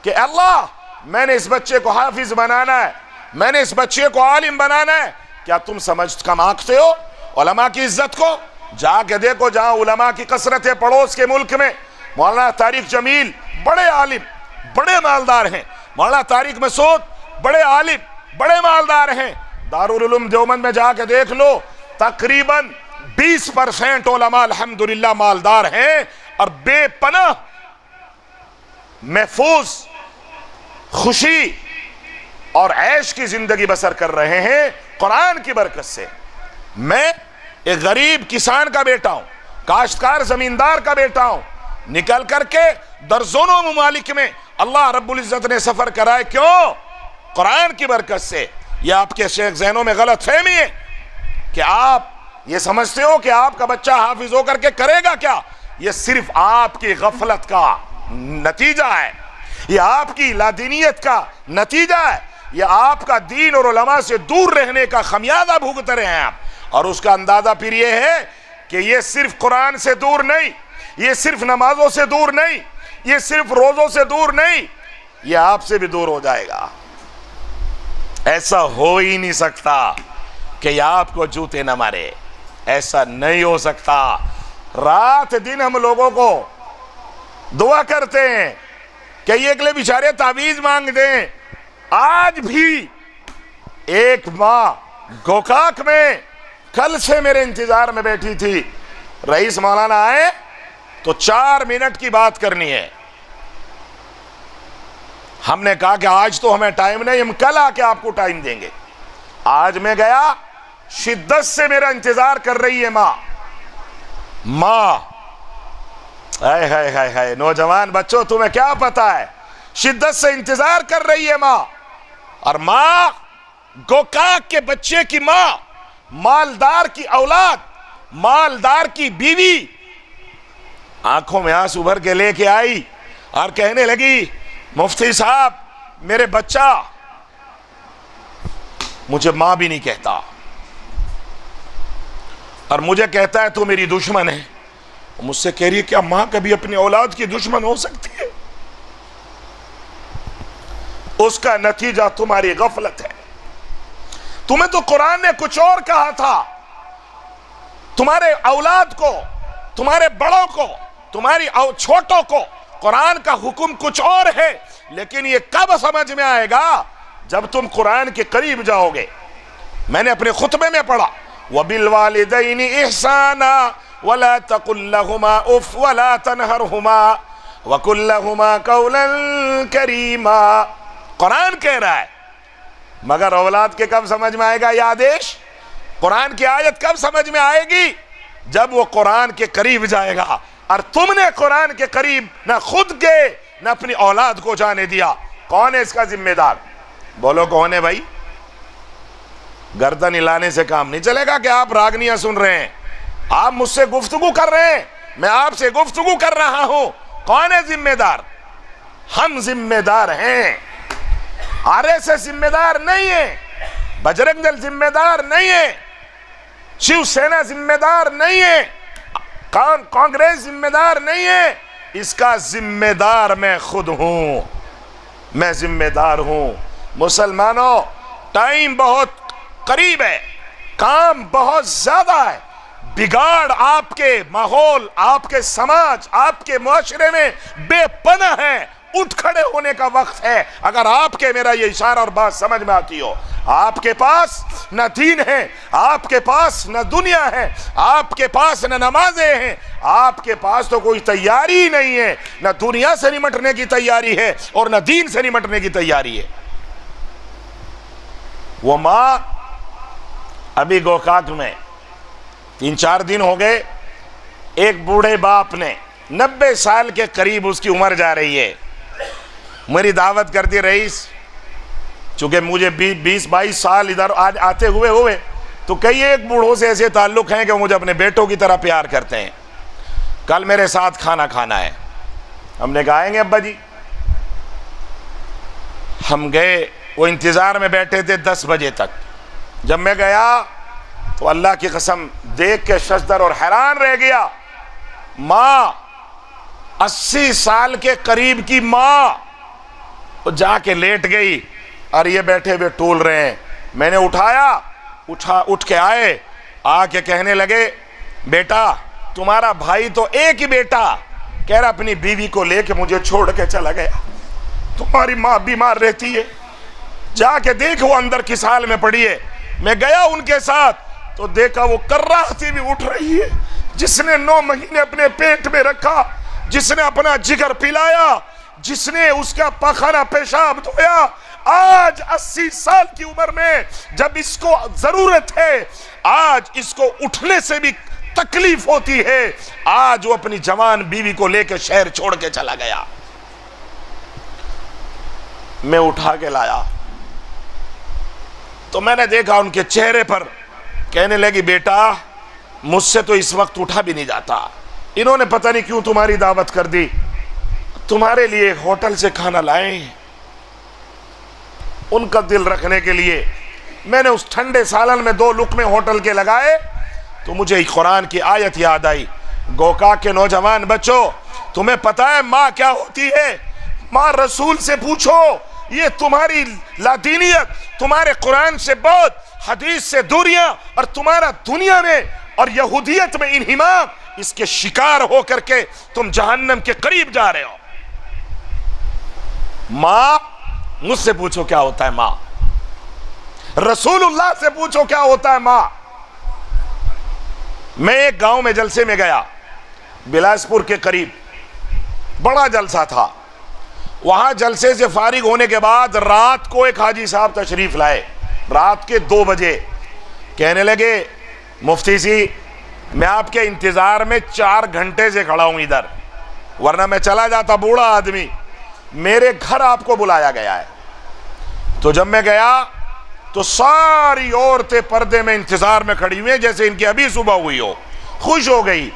کہ اللہ میں نے اس بچے کو حافظ بنانا ہے، میں نے اس بچے کو عالم بنانا ہے. کیا تم سمجھ کم آنکھتے ہو علماء کی عزت کو؟ جا کے دیکھو جہاں علماء کی کثرت ہے پڑوس کے ملک میں. مولانا طارق جمیل بڑے عالم، بڑے مالدار ہیں. مولانا طارق مسعود بڑے عالم، بڑے مالدار ہیں. دارالعلوم دیوبند میں جا کے دیکھ لو، تقریباً 20% علماء الحمدللہ مالدار ہیں اور بے پناہ محفوظ خوشی اور عیش کی زندگی بسر کر رہے ہیں قرآن کی برکت سے. میں ایک غریب کسان کا بیٹا ہوں، کاشتکار زمیندار کا بیٹا ہوں. نکل کر کے درجنوں ممالک میں اللہ رب العزت نے سفر کرائے. کیوں؟ قرآن کی برکت سے. یہ آپ کے شیخ ذہنوں میں غلط فہمی ہے کہ آپ یہ سمجھتے ہو کہ آپ کا بچہ حافظ ہو کر کے کرے گا کیا. یہ صرف آپ کی غفلت کا نتیجہ ہے، یہ آپ کی لادینیت کا نتیجہ ہے، یہ آپ کا دین اور علماء سے دور رہنے کا خمیازہ بھگت رہے ہیں آپ. اور اس کا اندازہ پھر یہ ہے کہ یہ صرف قرآن سے دور نہیں، یہ صرف نمازوں سے دور نہیں، یہ صرف روزوں سے دور نہیں، یہ آپ سے بھی دور ہو جائے گا. ایسا ہو ہی نہیں سکتا کہ یہ آپ کو جوتے نہ مارے، ایسا نہیں ہو سکتا. رات دن ہم لوگوں کو دعا کرتے ہیں کہ یہ اگلے بیچارے تعویذ مانگ دیں. آج بھی ایک ماں گوکاک میں کل سے میرے انتظار میں بیٹھی تھی. رئیس مولانا آئے تو 4 منٹ کی بات کرنی ہے. ہم نے کہا کہ آج تو ہمیں ٹائم نہیں، ہم کل آ کے آپ کو ٹائم دیں گے. آج میں گیا، شدت سے میرا انتظار کر رہی ہے ماں. ہائے ہائے ہائے ہائے نوجوان بچوں، تمہیں کیا پتا ہے، شدت سے انتظار کر رہی ہے ماں. اور ماں گوکاک کے بچے کی ماں، مالدار کی اولاد، مالدار کی بیوی، آنکھوں میں آنسو بھر کے لے کے آئی اور کہنے لگی مفتی صاحب میرے بچہ مجھے ماں بھی نہیں کہتا اور مجھے کہتا ہے تو میری دشمن ہے. مجھ سے کہہ رہی ہے کیا ماں کبھی اپنی اولاد کی دشمن ہو سکتی ہے؟ اس کا نتیجہ تمہاری غفلت ہے. تمہیں تو قرآن نے کچھ اور کہا تھا. تمہارے اولاد کو، تمہارے بڑوں کو، تمہاری چھوٹوں کو قرآن کا حکم کچھ اور ہے. لیکن یہ کب سمجھ میں آئے گا؟ جب تم قرآن کے قریب جاؤ گے. میں نے اپنے خطبے میں پڑھا وَبِالْوَالِدَيْنِ إِحْسَانًا وَلَا تَقُلْ لَهُمَا أُفٍّ وَلَا تَنْهَرْهُمَا وَقُلْ لَهُمَا قَوْلًا كَرِيمًا. قرآن کہہ رہا ہے. مگر اولاد کے کب سمجھ میں آئے گا یہ آدیش؟ قرآن کی آیت کب سمجھ میں آئے گی؟ جب وہ قرآن کے قریب جائے گا. اور تم نے قرآن کے قریب نہ خود گئے نہ اپنی اولاد کو جانے دیا. کون ہے اس کا ذمہ دار؟ بولو کون ہے بھائی؟ گردن ہلانے سے کام نہیں چلے گا کہ آپ راگنیاں سن رہے ہیں. آپ مجھ سے گفتگو کر رہے ہیں، میں آپ سے گفتگو کر رہا ہوں. کون ہے ذمہ دار؟ ہم ذمہ دار ہیں. RSS ذمہ دار نہیں ہے، بجرنگ دل ذمہ دار نہیں ہے، شیو سینا ذمہ دار نہیں ہے، کانگریس ذمہ دار نہیں ہے. اس کا ذمہ دار میں خود ہوں، میں ذمہ دار ہوں. مسلمانوں ٹائم بہت قریب ہے، کام بہت زیادہ ہے. بگاڑ آپ کے ماحول، آپ کے سماج، آپ کے معاشرے میں بے پناہ ہے. اٹھ کھڑے ہونے کا وقت ہے. اگر آپ کے میرا یہ اشارہ اور بات سمجھ میں آتی ہو. آپ کے پاس نہ دین ہے، آپ کے پاس نہ دنیا ہے، آپ کے پاس نہ نمازیں ہیں، آپ کے پاس تو کوئی تیاری ہی نہیں ہے. نہ دنیا سے نمٹنے کی تیاری ہے اور نہ دین سے نمٹنے کی تیاری ہے. وہ ماں ابھی گوکاک میں 3-4 دن ہو گئے، ایک بوڑھے باپ نے 90 سال کے قریب اس کی عمر جا رہی ہے، میری دعوت کر دی. رئیس چونکہ مجھے 20-22 سال ادھر آتے ہوئے تو کئی ایک بوڑھوں سے ایسے تعلق ہیں کہ وہ مجھے اپنے بیٹوں کی طرح پیار کرتے ہیں. کل میرے ساتھ کھانا کھانا ہے. ہم نے کہا آئیں گے ابا جی. ہم گئے, وہ انتظار میں بیٹھے تھے 10 بجے تک. جب میں گیا تو اللہ کی قسم دیکھ کے ششدر اور حیران رہ گیا. ماں 80 سال کے قریب کی ماں وہ جا کے لیٹ گئی اور یہ بیٹھے ہوئے ٹول رہے ہیں. میں نے اٹھ کے آئے, آ کے کہنے لگے بیٹا تمہارا بھائی تو ایک ہی بیٹا, کہہ رہا اپنی بیوی کو لے کے مجھے چھوڑ کے چلا گیا, تمہاری ماں بیمار رہتی ہے, جا کے دیکھ وہ اندر کس حال میں پڑی ہے. میں گیا ان کے ساتھ تو دیکھا وہ کراہتی بھی اٹھ رہی ہے. جس نے 9 مہینے اپنے پیٹ میں رکھا, جس نے اپنا جگر پلایا, جس نے اس کا پاخانہ پیشاب دھویا, آج 80 سال کی عمر میں جب اس کو ضرورت ہے, آج اس کو اٹھنے سے بھی تکلیف ہوتی ہے, آج وہ اپنی جوان بیوی کو لے کے شہر چھوڑ کے چلا گیا. میں اٹھا کے لایا تو میں نے دیکھا ان کے چہرے پر, کہنے لگی بیٹا مجھ سے تو اس وقت اٹھا بھی نہیں جاتا, انہوں نے پتہ نہیں کیوں تمہاری دعوت کر دی, تمہارے لیے ہوٹل سے کھانا لائے ہیں. ان کا دل رکھنے کے لیے میں نے اس ٹھنڈے سالن میں 2 لقمے ہوٹل کے لگائے تو مجھے قرآن کی آیت یاد آئی. گوکا کے نوجوان بچوں, تمہیں پتا ہے ماں کیا ہوتی ہے؟ ماں رسول سے پوچھو, یہ تمہاری لادینیت, تمہارے قرآن سے بہت, حدیث سے دوریاں, اور تمہارا دنیا میں اور یہودیت میں انہمام, اس کے شکار ہو کر کے تم جہنم کے قریب جا رہے ہو. ماں مجھ سے پوچھو کیا ہوتا ہے ماں, رسول اللہ سے پوچھو کیا ہوتا ہے ماں. میں ایک گاؤں میں جلسے میں گیا, بلاسپور کے قریب, بڑا جلسہ تھا. وہاں جلسے سے فارغ ہونے کے بعد رات کو ایک حاجی صاحب تشریف لائے, رات کے 2 بجے. کہنے لگے مفتی سی میں آپ کے انتظار میں 4 گھنٹے سے کھڑا ہوں ادھر, ورنہ میں چلا جاتا, بوڑھا آدمی, میرے گھر آپ کو بلایا گیا ہے. تو جب میں گیا تو ساری عورتیں پردے میں انتظار میں کھڑی ہوئی ہیں جیسے ان کی ابھی صبح ہوئی ہو, خوش ہو گئی.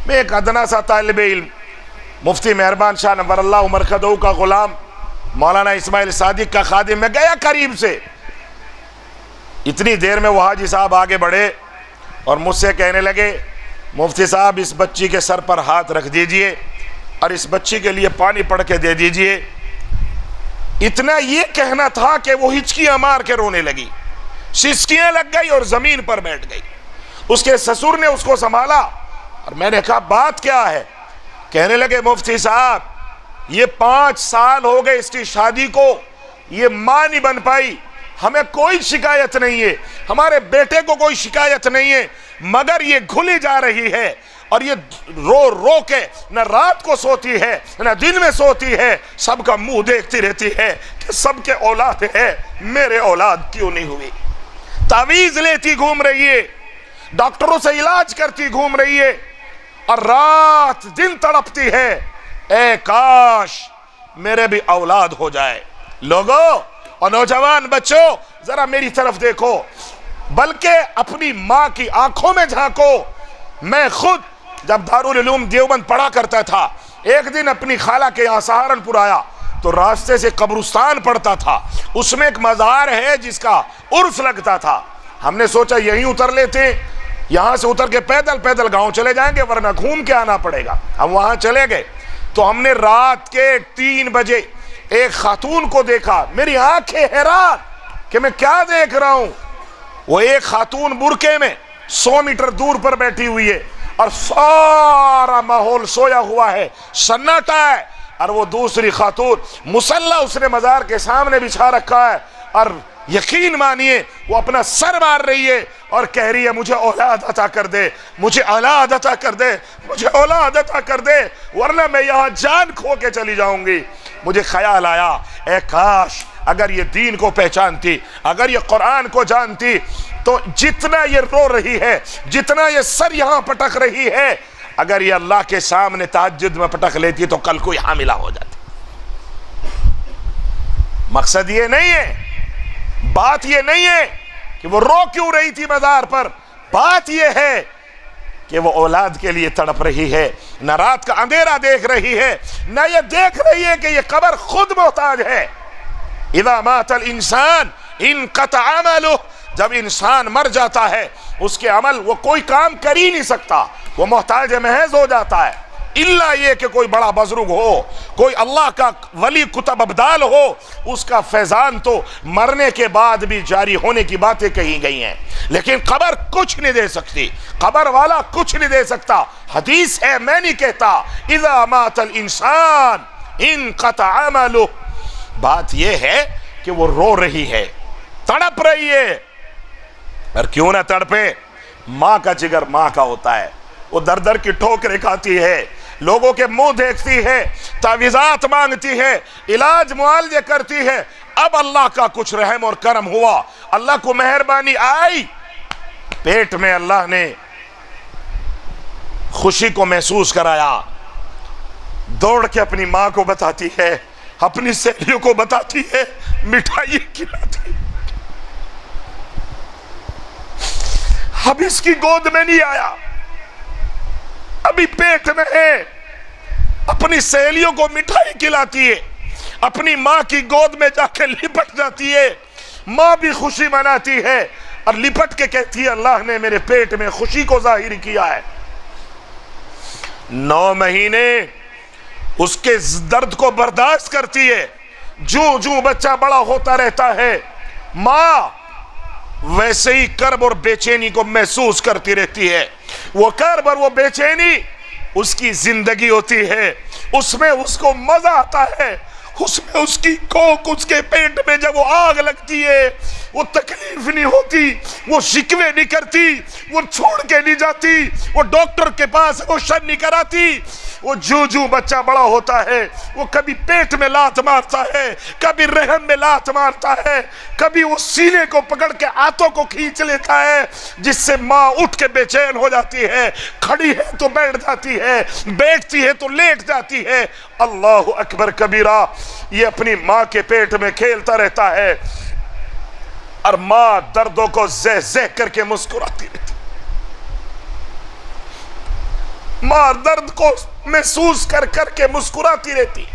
میں ایک ادنا سا طالب علم, مفتی مہربان شاہ نور اللہ عمر خدو کا غلام, مولانا اسماعیل صادق کا خادم, میں گیا قریب سے. اتنی دیر میں وہ حاجی صاحب آگے بڑھے اور مجھ سے کہنے لگے مفتی صاحب اس بچی کے سر پر ہاتھ رکھ دیجئے اور اس بچی کے لیے پانی پڑھ کے دے دیجئے. اتنا یہ کہنا تھا کہ وہ ہچکیاں مار کے رونے لگی, سسکیاں لگ گئی اور زمین پر بیٹھ گئی. اس کے سسر نے اس کو سنبھالا اور میں نے کہا بات کیا ہے؟ کہنے لگے مفتی صاحب یہ 5 سال ہو گئے اس کی شادی کو, یہ ماں نہیں بن پائی, ہمیں کوئی شکایت نہیں ہے, ہمارے بیٹے کو کوئی شکایت نہیں ہے, مگر یہ گھلی جا رہی ہے اور یہ رو رو کے نہ رات کو سوتی ہے نہ دن میں سوتی ہے, سب کا منہ دیکھتی رہتی ہے کہ سب کے اولاد ہے, میرے اولاد کیوں نہیں ہوئی. تعویذ لیتی گھوم رہی ہے, ڈاکٹروں سے علاج کرتی گھوم رہی ہے اور رات دن تڑپتی ہے, اے کاش میرے بھی اولاد ہو جائے. لوگوں اور نوجوان بچوں ذرا میری طرف دیکھو, بلکہ اپنی ماں کی آنکھوں میں جھانکو. میں خود جب دارالعلوم دیوبند پڑھا کرتا تھا, ایک دن اپنی خالہ کے یہاں سہارنپور آیا تو راستے سے قبرستان پڑتا تھا, اس میں ایک مزار ہے جس کا عرس لگتا تھا. ہم نے سوچا یہیں اتر لیتے, یہاں سے اتر کے پیدل گاؤں چلے جائیں گے ورنہ گھوم کے آنا پڑے گا. ہم وہاں چلے گئے تو ہم نے رات کے 3 بجے ایک خاتون کو دیکھا, میری آنکھیں حیران کہ میں کیا دیکھ رہا ہوں. وہ ایک خاتون برقعے میں 100 میٹر دور پر بیٹھی ہوئی ہے اور سارا ماحول سویا ہوا ہے, سناٹا ہے, اور وہ دوسری خاتون مصلی اس نے مزار کے سامنے بچھا رکھا ہے اور یقین مانیے وہ اپنا سر مار رہی ہے اور کہہ رہی ہے مجھے اولاد عطا کر دے, مجھے اولاد عطا کر دے, مجھے اولاد عطا کر دے, ورنہ میں یہاں جان کھو کے چلی جاؤں گی. مجھے خیال آیا اے کاش اگر یہ دین کو پہچانتی, اگر یہ قرآن کو جانتی تو جتنا یہ رو رہی ہے, جتنا یہ سر یہاں پٹک رہی ہے, اگر یہ اللہ کے سامنے تہجد میں پٹک لیتی تو کل کوئی حاملہ ہو جاتی. مقصد یہ نہیں ہے, بات یہ نہیں ہے کہ وہ رو کیوں رہی تھی مزار پر, بات یہ ہے کہ وہ اولاد کے لیے تڑپ رہی ہے, نہ رات کا اندھیرا دیکھ رہی ہے, نہ یہ دیکھ رہی ہے کہ یہ قبر خود محتاج ہے. اذا مات الانسان انقطع عملہ، جب انسان مر جاتا ہے اس کے عمل وہ کوئی کام کر ہی نہیں سکتا، وہ محتاج محض ہو جاتا ہے، الا یہ کہ کوئی بڑا بزرگ ہو، کوئی اللہ کا ولی کتب ابدال ہو، اس کا فیضان تو مرنے کے بعد بھی جاری ہونے کی باتیں کہی گئی ہیں، لیکن قبر کچھ نہیں دے سکتی، قبر والا کچھ نہیں دے سکتا۔ حدیث ہے، میں نہیں کہتا، اذا مات الانسان انقطع عملہ۔ بات یہ ہے کہ وہ رو رہی ہے، تڑپ رہی ہے، اور کیوں نہ تڑپے، ماں کا جگر ماں کا ہوتا ہے، وہ در در کی ٹھوکریں کھاتی ہے، لوگوں کے منہ دیکھتی ہے، تعویذات مانگتی ہے، علاج معالجے کرتی ہے، اب اللہ کا کچھ رحم اور کرم ہوا، اللہ کو مہربانی آئی، پیٹ میں اللہ نے خوشی کو محسوس کرایا، دوڑ کے اپنی ماں کو بتاتی ہے، اپنی سہیلیوں کو بتاتی ہے، مٹھائی کھلاتی، اب اس کی گود میں نہیں آیا، ابھی پیٹ میں ہے، اپنی سہیلیوں کو مٹھائی کھلاتی ہے، اپنی ماں کی گود میں جا کے لپٹ جاتی ہے، ماں بھی خوشی مناتی ہے اور لپٹ کے کہتی ہے اللہ نے میرے پیٹ میں خوشی کو ظاہر کیا ہے۔ 9 مہینے اس کے درد کو برداشت کرتی ہے، جو بچہ بڑا ہوتا رہتا ہے ماں ویسے ہی کرب اور بے چینی کو محسوس کرتی رہتی ہے، وہ کرب اور وہ بے چینی اس کی زندگی ہوتی ہے، اس میں اس کو مزہ آتا ہے، اس میں اس کی کوک اس کے پیٹ میں جب وہ آگ لگتی ہے وہ تکلیف نہیں ہوتی، وہ شکوے نہیں کرتی، وہ چھوڑ کے نہیں جاتی، وہ ڈاکٹر کے پاس روشن نہیں کراتی، وہ جو بچہ بڑا ہوتا ہے وہ کبھی پیٹ میں لات مارتا ہے، کبھی رحم میں لات مارتا ہے، کبھی وہ سینے کو پکڑ کے ہاتھوں کو کھینچ لیتا ہے، جس سے ماں اٹھ کے بے چین ہو جاتی ہے، کھڑی ہے تو بیٹھ جاتی ہے، بیٹھتی ہے تو لیٹ جاتی ہے، اللہ اکبر کبیرہ، یہ اپنی ماں کے پیٹ میں کھیلتا رہتا ہے، اور ماں دردوں کو زہ زہ کر کے مسکراتی رہتی، ماں درد کو محسوس کر کر کے مسکراتی رہتی۔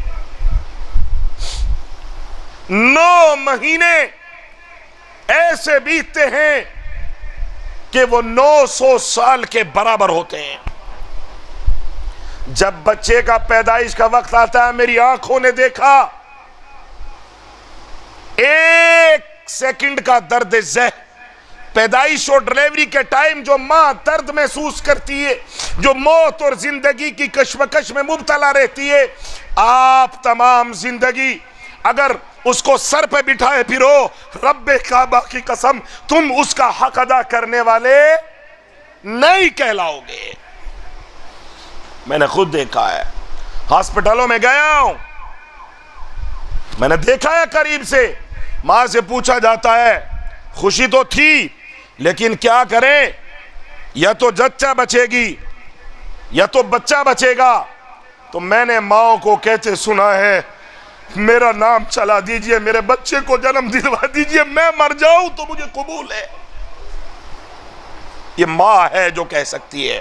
9 مہینے ایسے بیتتے ہیں کہ وہ 900 سال کے برابر ہوتے ہیں۔ جب بچے کا پیدائش کا وقت آتا ہے میری آنکھوں نے دیکھا 1 سیکنڈ کا درد زہ، پیدائش اور ڈلیوری کے ٹائم جو ماں درد محسوس کرتی ہے، جو موت اور زندگی کی کشمکش میں مبتلا رہتی ہے، آپ تمام زندگی اگر اس کو سر پہ بٹھائے پھرو، رب کعبہ کی قسم تم اس کا حق ادا کرنے والے نہیں کہلاؤ گے۔ میں نے خود دیکھا ہے، ہاسپٹلوں میں گیا ہوں، میں نے دیکھا ہے قریب سے، ماں سے پوچھا جاتا ہے خوشی تو تھی لیکن کیا کریں، یا تو جچہ بچے گی یا تو بچہ بچے گا، تو میں نے ماں کو کہتے سنا ہے میرا نام چلا دیجئے، میرے بچے کو جنم دلوا دیجئے، میں مر جاؤں تو مجھے قبول ہے۔ یہ ماں ہے جو کہہ سکتی ہے۔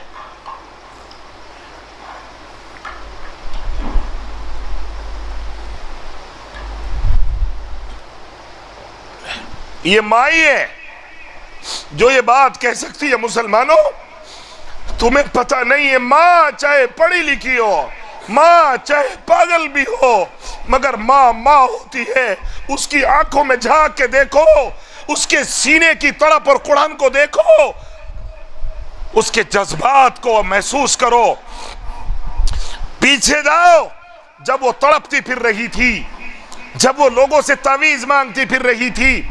یہ ماں ہی ہے جو یہ بات کہہ سکتی ہے مسلمانوں، تمہیں پتہ نہیں ہے، ماں چاہے پڑھی لکھی ہو، ماں چاہے پاگل بھی ہو، مگر ماں ماں ہوتی ہے۔ اس کی آنکھوں میں جھانک کے دیکھو، اس کے سینے کی تڑپ اور قرآن کو دیکھو، اس کے جذبات کو محسوس کرو، پیچھے جاؤ جب وہ تڑپتی پھر رہی تھی، جب وہ لوگوں سے تعویذ مانگتی پھر رہی تھی،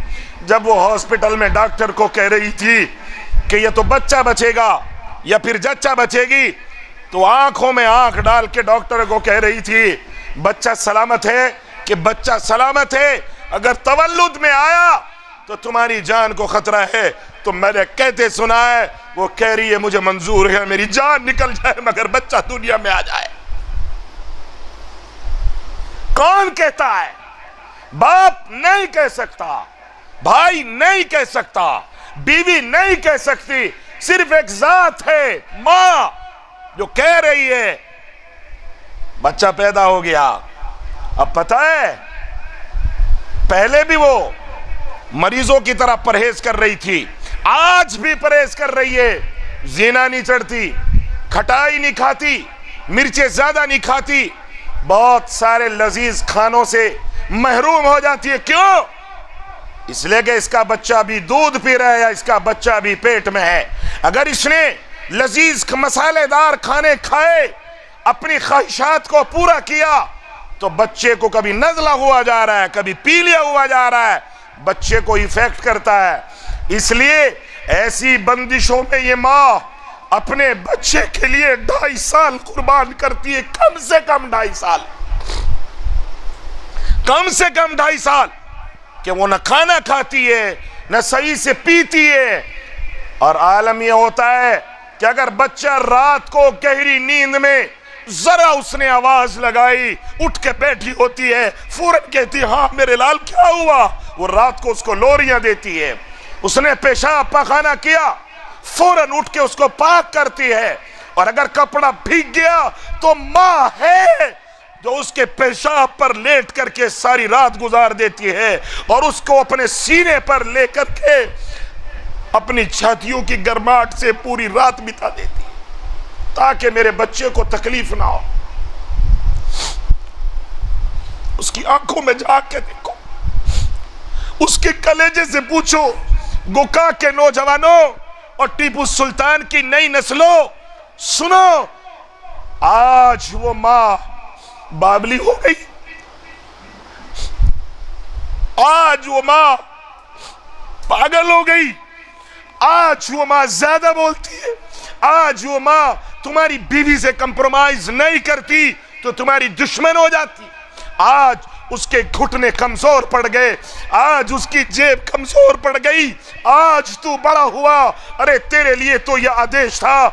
جب وہ ہاسپٹل میں ڈاکٹر کو کہہ رہی تھی کہ یہ تو بچہ بچے گا یا پھر جچہ بچے گی، تو آنکھوں میں آنکھ ڈال کے ڈاکٹر کو کہہ رہی تھی بچہ سلامت ہے کہ بچہ سلامت ہے، اگر تولد میں آیا تو تمہاری جان کو خطرہ ہے۔ تو میں نے کہتے سنا ہے وہ کہہ رہی ہے مجھے منظور ہے میری جان نکل جائے مگر بچہ دنیا میں آ جائے۔ کون کہتا ہے؟ باپ نہیں کہہ سکتا، بھائی نہیں کہہ سکتا، بیوی نہیں کہہ سکتی، صرف ایک ذات ہے ماں جو کہہ رہی ہے۔ بچہ پیدا ہو گیا، اب پتہ ہے پہلے بھی وہ مریضوں کی طرح پرہیز کر رہی تھی، آج بھی پرہیز کر رہی ہے، زنا نہیں چڑھتی، کھٹائی نہیں کھاتی، مرچیں زیادہ نہیں کھاتی، بہت سارے لذیذ کھانوں سے محروم ہو جاتی ہے۔ کیوں؟ اس لیے کہ اس کا بچہ بھی دودھ پی رہا ہے یا اس کا بچہ بھی پیٹ میں ہے۔ اگر اس نے لذیذ مسالے دار کھانے کھائے، اپنی خواہشات کو پورا کیا، تو بچے کو کبھی نزلہ ہوا جا رہا ہے، کبھی پیلیا ہوا جا رہا ہے، بچے کو ایفیکٹ کرتا ہے۔ اس لیے ایسی بندشوں میں یہ ماں اپنے بچے کے لیے 2.5 سال قربان کرتی ہے، کم سے کم 2.5 سال، کم سے کم 2.5 سال، کہ وہ نہ کھانا کھاتی ہے نہ صحیح سے پیتی ہے۔ اور عالم یہ ہوتا ہے کہ اگر بچہ رات کو گہری نیند میں ذرا اس نے آواز لگائی، اٹھ کے بیٹھی ہوتی ہے، فوراً کہتی ہاں میرے لال کیا ہوا؟ وہ رات کو اس کو لوریاں دیتی ہے۔ اس نے پیشاب پاخانہ کیا، فوراً اٹھ کے اس کو پاک کرتی ہے۔ اور اگر کپڑا بھیگ گیا تو ماں ہے جو اس کے پیشاب پر لیٹ کر کے ساری رات گزار دیتی ہے اور اس کو اپنے سینے پر لے کر کے اپنی چھاتیوں کی گرماہٹ سے پوری رات بتا دیتی ہے تاکہ میرے بچے کو تکلیف نہ ہو۔ اس کی آنکھوں میں جا کے دیکھو، اس کے کلیجے سے پوچھو، گوکا کے نوجوانوں اور ٹیپو سلطان کی نئی نسلوں، سنو، آج وہ ماں بابلی ہو گئی، آج وہ ماں پاگل ہو گئی، آج وہ ماں زیادہ بولتی ہے، آج وہ ماں تمہاری بیوی سے کمپرومائز نہیں کرتی تو تمہاری دشمن ہو جاتی، آج اس کے گھٹنے کمزور پڑ گئے، آج اس کی جیب کمزور پڑ گئی، آج تو بڑا ہوا، ارے تیرے لیے تو یہ آدیش تھا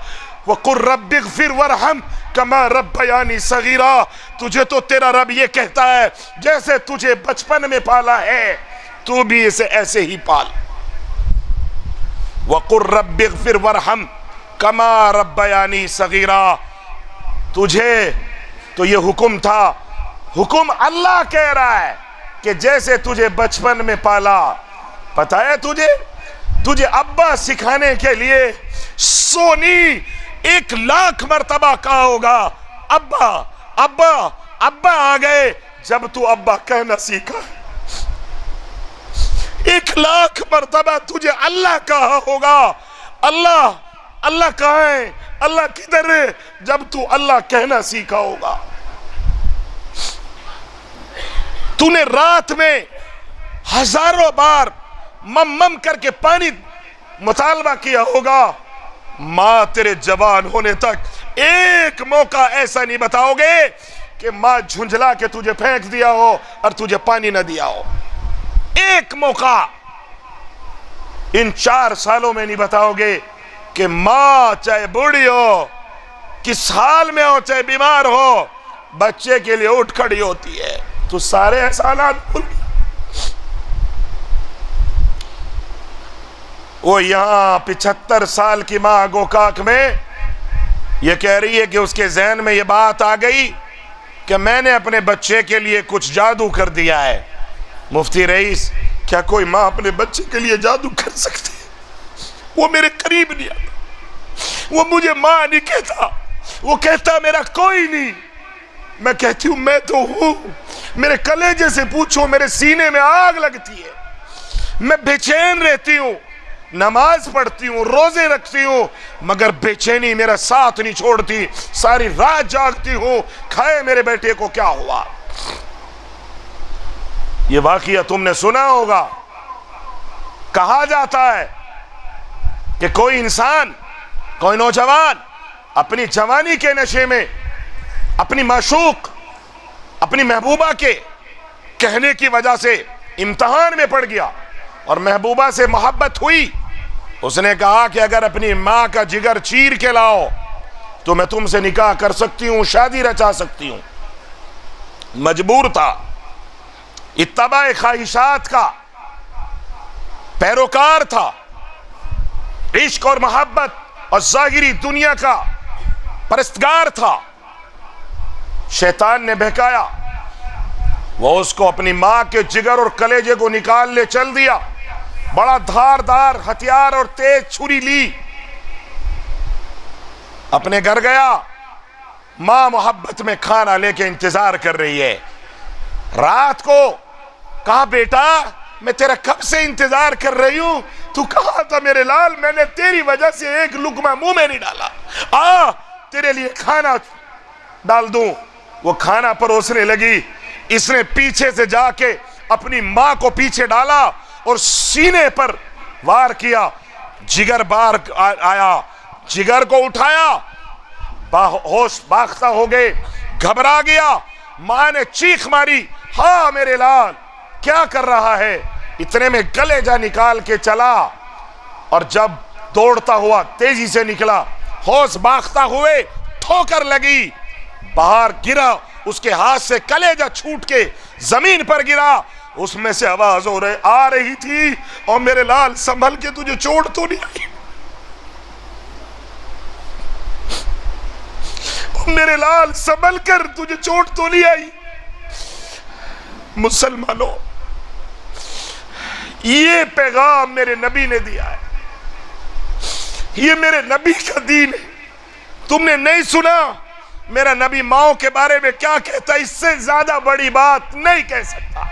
وَقُلْ رَبِّ اغْفِرْ وَارْحَمْ كَمَا رَبَّيَانِي صَغِيرًا، تجھے تو تیرا رب یہ کہتا ہے جیسے تجھے بچپن میں پالا ہے تو بھی اسے ایسے ہی پال۔ وَقُلْ رَبِّ اغْفِرْ وَارْحَمْ كَمَا رَبَّيَانِي صَغِيرًا، تجھے تو یہ حکم تھا، حکم اللہ کہہ رہا ہے کہ جیسے تجھے بچپن میں پالا، پتہ ہے تجھے ابا سکھانے کے لیے سونی 1,00,000 مرتبہ کہا ہوگا ابا ابا ابا آ گئے جب تو ابا کہنا سیکھا، 1,00,000 مرتبہ تجھے اللہ کہا ہوگا اللہ اللہ کہاں ہے، اللہ کدھر ہے، جب تو اللہ کہنا سیکھا ہوگا۔ تو نے رات میں ہزاروں بار مم کر کے پانی مطالبہ کیا ہوگا، ماں تیرے جوان ہونے تک ایک موقع ایسا نہیں بتاؤ گے کہ ماں جھنجھلا کے تجھے پھینک دیا ہو اور تجھے پانی نہ دیا ہو، ایک موقع ان 4 سالوں میں نہیں بتاؤ گے کہ ماں چاہے بوڑھی ہو، کس حال میں ہو، چاہے بیمار ہو، بچے کے لیے اٹھ کھڑی ہوتی ہے۔ تو سارے احسانات بھول گئے۔ وہ یہاں 75 سال کی ماں گوکاک میں یہ کہہ رہی ہے کہ اس کے ذہن میں یہ بات آ گئی کہ میں نے اپنے بچے کے لیے کچھ جادو کر دیا ہے۔ مفتی رئیس، کیا کوئی ماں اپنے بچے کے لیے جادو کر سکتی ہے؟ وہ میرے قریب نہیں آتا، وہ مجھے ماں نہیں کہتا، وہ کہتا میرا کوئی نہیں، میں کہتی ہوں میں تو ہوں، میرے کلیجے سے پوچھو، میرے سینے میں آگ لگتی ہے، میں بے چین رہتی ہوں، نماز پڑھتی ہوں، روزے رکھتی ہوں، مگر بے چینی میرا ساتھ نہیں چھوڑتی، ساری رات جاگتی ہوں، کھائے میرے بیٹے کو کیا ہوا۔ یہ واقعہ تم نے سنا ہوگا، کہا جاتا ہے کہ کوئی انسان، کوئی نوجوان اپنی جوانی کے نشے میں اپنی معشوق، اپنی محبوبہ کے کہنے کی وجہ سے امتحان میں پڑ گیا اور محبوبہ سے محبت ہوئی، اس نے کہا کہ اگر اپنی ماں کا جگر چیر کے لاؤ تو میں تم سے نکاح کر سکتی ہوں، شادی رچا سکتی ہوں۔ مجبور تھا، اتباع خواہشات کا پیروکار تھا، عشق اور محبت اور ظاہری دنیا کا پرستگار تھا۔ شیطان نے بہکایا، وہ اس کو اپنی ماں کے جگر اور کلیجے کو نکال لے چل دیا، بڑا دھاردار ہتھیار اور تیز چھری لی، اپنے گھر گیا۔ ماں محبت میں کھانا لے کے انتظار کر رہی ہے۔ رات کو کہا بیٹا میں تیرا کب سے انتظار کر رہی ہوں، تو کہا تھا میرے لال میں نے تیری وجہ سے ایک لقمہ منہ میں نہیں ڈالا، آ تیرے لیے کھانا ڈال دوں۔ وہ کھانا پروسنے لگی، اس نے پیچھے سے جا کے اپنی ماں کو پیچھے ڈالا اور سینے پر وار کیا، جگر بار آیا، جگر کو اٹھایا، ہوش باختہ ہو گئے، گھبرا گیا۔ ماں نے چیخ ماری، ہاں میرے لال کیا کر رہا ہے؟ اتنے میں کلیجہ نکال کے چلا، اور جب دوڑتا ہوا تیزی سے نکلا، ہوش باختہ ہوئے، ٹھوکر لگی، باہر گرا، اس کے ہاتھ سے کلیجہ چھوٹ کے زمین پر گرا۔ اس میں سے آواز آ رہی تھی، اور میرے لال سنبھل کے تجھے چوٹ تو نہیں آئی، میرے لال سنبھل کر تجھے چوٹ تو نہیں آئی۔ مسلمانوں، یہ پیغام میرے نبی نے دیا ہے، یہ میرے نبی کا دین ہے۔ تم نے نہیں سنا میرا نبی ماؤں کے بارے میں کیا کہتا؟ اس سے زیادہ بڑی بات نہیں کہہ سکتا۔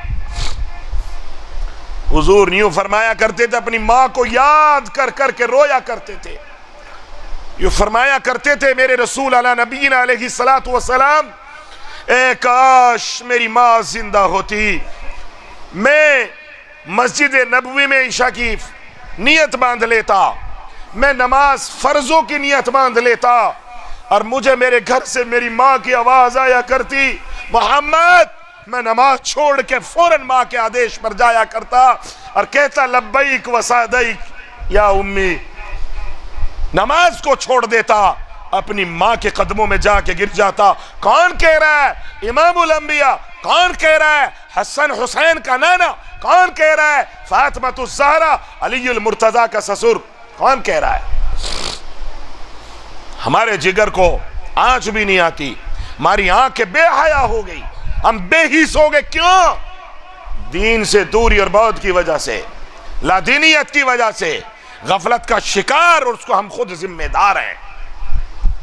حضور یوں فرمایا کرتے تھے، اپنی ماں کو یاد کر کر کے رویا کرتے تھے، یوں فرمایا کرتے تھے میرے رسول علی نبینا علیہ الصلوۃ والسلام، اے کاش میری ماں زندہ ہوتی، میں مسجد نبوی میں عشاء کی نیت باندھ لیتا، میں نماز فرضوں کی نیت باندھ لیتا، اور مجھے میرے گھر سے میری ماں کی آواز آیا کرتی، محمد، میں نماز چھوڑ کے فوراً ماں کے آدیش پر جایا کرتا اور کہتا لبیک و سعدیک یا امی، نماز کو چھوڑ دیتا، اپنی ماں کے قدموں میں جا کے گر جاتا۔ کون کہہ رہا ہے؟ امام الانبیاء۔ کون کہہ رہا ہے؟ حسن حسین کا نانا۔ کون کہہ رہا ہے؟ فاطمۃ الزہرا علی المرتضیٰ کا سسر۔ کون کہہ رہا ہے؟ ہمارے جگر کو آنچ بھی نہیں آتی، ہماری آنکھیں بے حیا ہو گئی، ہم بے حس ہو گئے۔ کیوں؟ دین سے دوری اور بعد کی وجہ سے، لادینیت کی وجہ سے، غفلت کا شکار، اور اس کو ہم خود ذمہ دار ہیں۔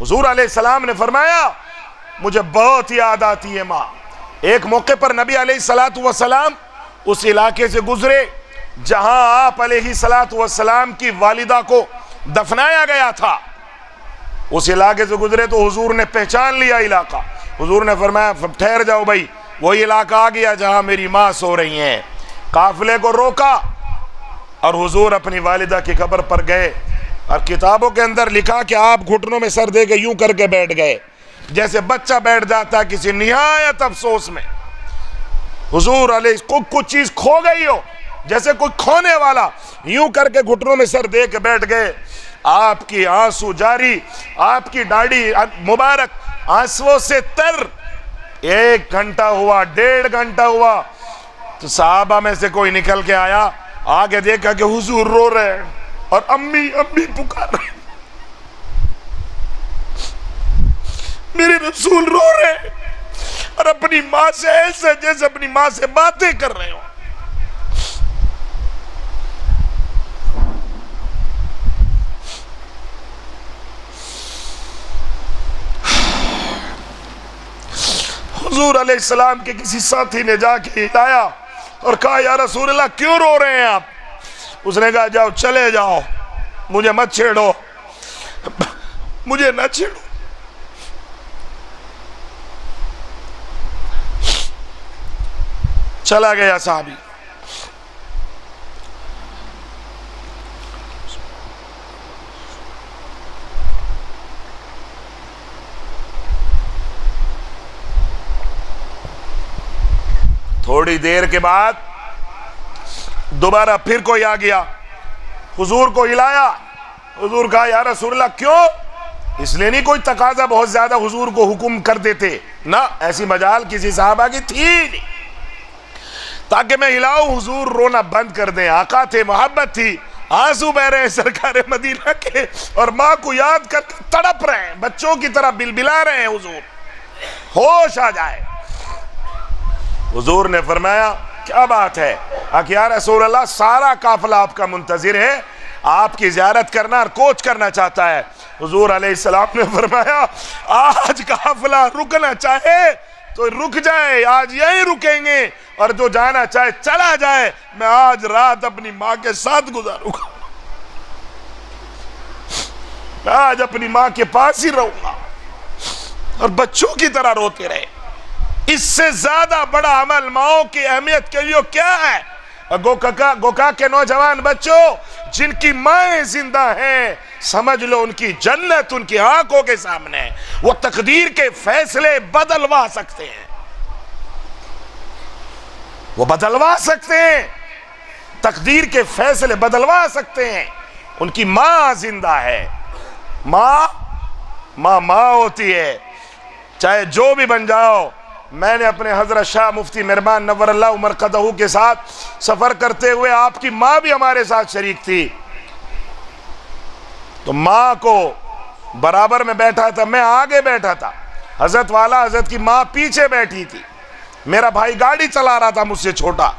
حضور علیہ السلام نے فرمایا مجھے بہت یاد آتی ہے ماں۔ ایک موقع پر نبی علیہ السلام اس علاقے سے گزرے جہاں آپ علیہ السلام کی والدہ کو دفنایا گیا تھا۔ اس علاقے سے گزرے تو حضور نے پہچان لیا علاقہ۔ حضور نے فرمایا ٹھہر جاؤ بھائی، وہی علاقہ آ گیا جہاں میری ماں سو رہی ہیں۔ قافلے کو روکا اور حضور اپنی والدہ کی قبر پر گئے، اور کتابوں کے اندر لکھا کہ آپ گھٹنوں میں سر دے کے یوں کر کے بیٹھ گئے جیسے بچہ بیٹھ جاتا ہے کسی نہایت افسوس میں۔ حضور علیہ کچھ چیز کھو گئی ہو، جیسے کوئی کھونے والا، یوں کر کے گھٹنوں میں سر دے کے بیٹھ گئے۔ آپ کی آنسو جاری، آپ کی داڑھی مبارک آنسووں سے تر۔ 1 گھنٹہ ہوا، 1.5 گھنٹہ ہوا، تو صحابہ میں سے کوئی نکل کے آیا، آگے دیکھا کہ حضور رو رہے ہیں اور امی امی پکار رہے ہیں، میرے رسول رو رہے ہیں اور اپنی ماں سے ایسے جیسے اپنی ماں سے باتیں کر رہے ہوں۔ حضور علیہ السلام کے کسی ساتھی نے جا کے ہلایا اور کہا یا رسول اللہ کیوں رو رہے ہیں آپ؟ اس نے کہا جاؤ چلے جاؤ، مجھے مت چھیڑو، مجھے نہ چھیڑو۔ چلا گیا صحابی۔ تھوڑی دیر کے بعد دوبارہ پھر کوئی آ گیا، حضور کو ہلایا، حضور کہا یا رسول اللہ کیوں؟ اس لیے نہیں کوئی تقاضا بہت زیادہ حضور کو حکم کر دیتے، نہ ایسی مجال کسی صحابہ کی تھی نہیں تاکہ میں ہلاؤں حضور رونا بند کر دیں۔ آقا تھے، محبت تھی، آنسو بہ رہے ہیں سرکار مدینہ کے، اور ماں کو یاد کر کے تڑپ رہے ہیں، بچوں کی طرح بلبلا رہے ہیں، حضور ہوش آ جائے۔ حضور نے فرمایا کیا بات ہے؟ کہ یا رسول اللہ سارا قافلہ آپ کا منتظر ہے، آپ کی زیارت کرنا اور کوچ کرنا چاہتا ہے۔ حضور علیہ السلام نے فرمایا آج قافلہ رکنا چاہے تو رک جائے، آج یہیں رکیں گے، اور جو جانا چاہے چلا جائے، میں آج رات اپنی ماں کے ساتھ گزاروں گا، میں آج اپنی ماں کے پاس ہی رہوں گا، اور بچوں کی طرح روتے رہے۔ اس سے زیادہ بڑا عمل ماؤں کی اہمیت کے لیے کیا ہے؟ گوکا کے نوجوان بچوں جن کی مائیں زندہ ہیں، سمجھ لو ان کی جنت ان کی آنکھوں کے سامنے ہے۔ وہ تقدیر کے فیصلے بدلوا سکتے ہیں، وہ بدلوا سکتے ہیں، تقدیر کے فیصلے بدلوا سکتے ہیں۔ ان کی ماں زندہ ہے۔ ماں ہوتی ہے، چاہے جو بھی بن جاؤ۔ میں نے اپنے حضرت شاہ مفتی مہربان نور اللہ مرقدہ کے ساتھ سفر کرتے ہوئے آپ کی ماں بھی ہمارے ساتھ شریک تھی، تو ماں کو برابر میں بیٹھا تھا، میں آگے بیٹھا تھا، حضرت کی ماں پیچھے بیٹھی تھی، میرا بھائی گاڑی چلا رہا تھا مجھ سے چھوٹا۔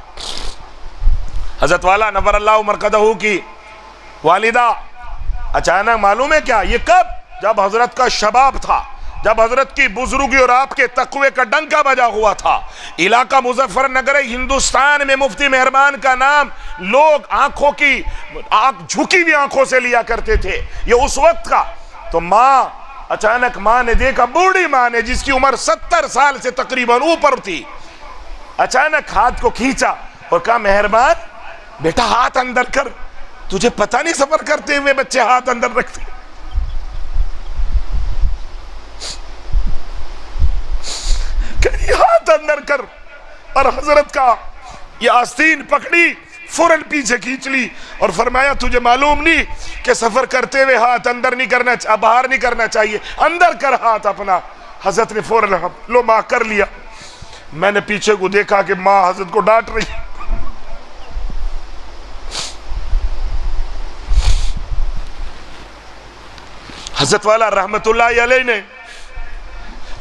حضرت والا نور اللہ مرقدہ کی والدہ اچانک معلوم ہے کیا؟ یہ کب؟ جب حضرت کا شباب تھا، جب حضرت کی بزرگی اور آپ کے تقوی کا ڈنکا بجا ہوا تھا۔ علاقہ مظفر نگر ہندوستان میں مفتی مہربان کا نام لوگ جھکی ہوئی آنکھوں سے لیا کرتے تھے، یہ اس وقت کا۔ تو اچانک ماں نے دیکھا، بوڑھی ماں نے جس کی عمر 70 سال سے تقریباً اوپر تھی، اچانک ہاتھ کو کھینچا اور کہا مہربان بیٹا ہاتھ اندر کر، تجھے پتہ نہیں سفر کرتے ہوئے بچے ہاتھ اندر رکھتے، ہاتھ اندر کر۔ اور حضرت کا یہ آستین پکڑی، فوراً پیچھے کھینچ لی اور فرمایا تجھے معلوم نہیں کہ سفر کرتے ہوئے ہاتھ اندر نہیں کرنا، باہر نہیں کرنا چاہیے، اندر کر ہاتھ اپنا۔ حضرت نے فوراً لو ماں کر لیا۔ میں نے پیچھے کو دیکھا کہ ماں حضرت کو ڈانٹ رہی۔ حضرت والا رحمت اللہ علیہ نے،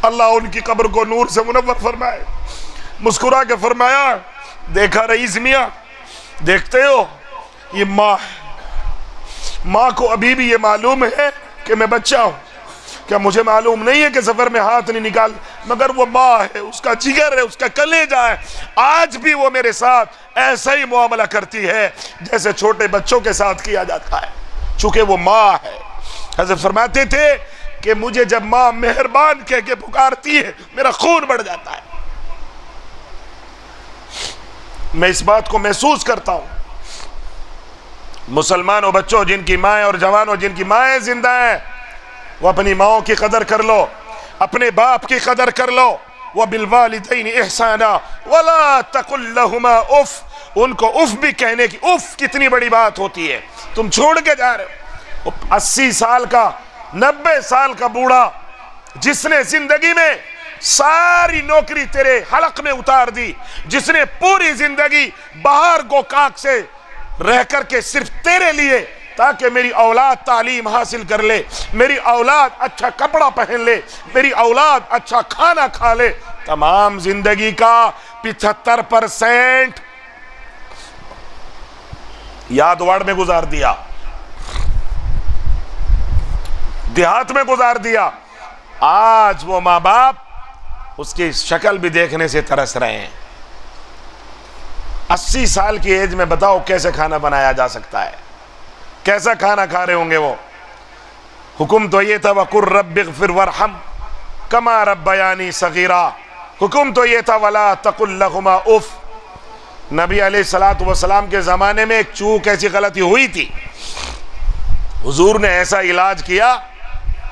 اللہ ان کی قبر کو نور سے منور فرمائے، مسکرا کے فرمایا دیکھا رئیس میاں، دیکھتے ہو یہ ماں ہے، ماں کو ابھی بھی یہ معلوم ہے کہ میں بچہ ہوں، کیا مجھے معلوم نہیں ہے کہ سفر میں ہاتھ نہیں نکال، مگر وہ ماں ہے، اس کا جگر ہے، اس کا کلیجہ ہے، آج بھی وہ میرے ساتھ ایسا ہی معاملہ کرتی ہے جیسے چھوٹے بچوں کے ساتھ کیا جاتا ہے، چونکہ وہ ماں ہے۔ حضرت فرماتے تھے کہ مجھے جب ماں مہربان کہہ کے پکارتی ہے میرا خون بڑھ جاتا ہے، میں اس بات کو محسوس کرتا ہوں۔ مسلمانوں بچوں جن کی مائیں اور جوانوں جن کی مائیں زندہ ہیں، وہ اپنی ماؤں کی قدر کر لو، اپنے باپ کی قدر کر لو۔ وَبِالْوَالِدَيْنِ إِحْسَانًا وَلَا تَقُلْ لَهُمَا اُف، ان کو اف بھی کہنے کی، اف کتنی بڑی بات ہوتی ہے، تم چھوڑ کے جا رہے ہو۔ 80 سال کا 90 سال کا بوڑھا جس نے زندگی میں ساری نوکری تیرے حلق میں اتار دی، جس نے پوری زندگی باہر گوکاک سے رہ کر کے صرف تیرے لیے تاکہ میری اولاد تعلیم حاصل کر لے، میری اولاد اچھا کپڑا پہن لے، میری اولاد اچھا کھانا کھا لے، تمام زندگی کا 75% یادواڑ میں گزار دیا، دیہات میں گزار دیا۔ آج وہ ماں باپ اس کی شکل بھی دیکھنے سے ترس رہے ہیں۔ 80 سال کی ایج میں بتاؤ کیسے کھانا بنایا جا سکتا ہے، کیسا کھانا کھا رہے ہوں گے وہ۔ حکم تو یہ تھا وَقُلْ رَبِّ اغْفِرْ وَارْحَمْ كَمَا رَبَّيَانِي صَغِيرًا، حکم تو یہ تھا وَلَا تَقُلْ لَهُمَا اُف۔ نبی علیہ السلام کے زمانے میں ایک چوک ایسی غلطی ہوئی تھی، حضور نے ایسا علاج کیا،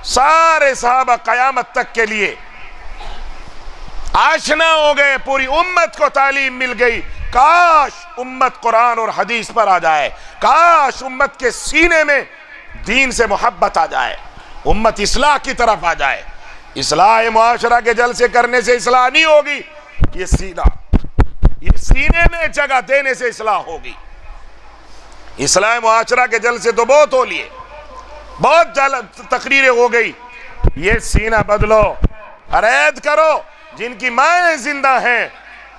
سارے صحابہ قیامت تک کے لیے آشنا ہو گئے، پوری امت کو تعلیم مل گئی۔ کاش امت قرآن اور حدیث پر آ جائے، کاش امت کے سینے میں دین سے محبت آ جائے، امت اصلاح کی طرف آ جائے۔ اصلاح معاشرہ کے جلسے کرنے سے اصلاح نہیں ہوگی، یہ سینے میں جگہ دینے سے اصلاح ہوگی۔ اصلاح معاشرہ کے جلسے تو بہت ہو لیے، بہت تقریریں ہو گئی، یہ سینہ بدلو، عرید کرو۔ جن کی مائیں زندہ ہیں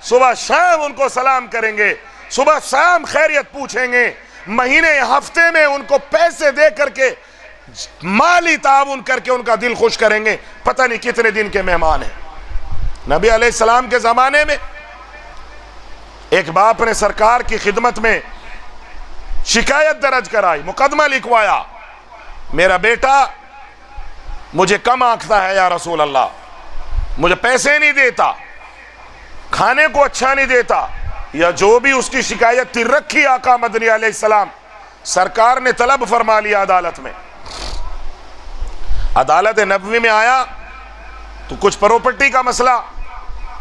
صبح شام ان کو سلام کریں گے، صبح شام خیریت پوچھیں گے، مہینے ہفتے میں ان کو پیسے دے کر کے مالی تعاون کر کے ان کا دل خوش کریں گے، پتہ نہیں کتنے دن کے مہمان ہیں۔ نبی علیہ السلام کے زمانے میں ایک باپ نے سرکار کی خدمت میں شکایت درج کرائی، مقدمہ لکھوایا، میرا بیٹا مجھے کم آنکھتا ہے یا رسول اللہ، مجھے پیسے نہیں دیتا، کھانے کو اچھا نہیں دیتا، یا جو بھی اس کی شکایت تھی رکھی آقا مدنی علیہ السلام، سرکار نے طلب فرما لیا عدالت میں۔ عدالت نبوی میں آیا تو کچھ پروپرٹی کا مسئلہ،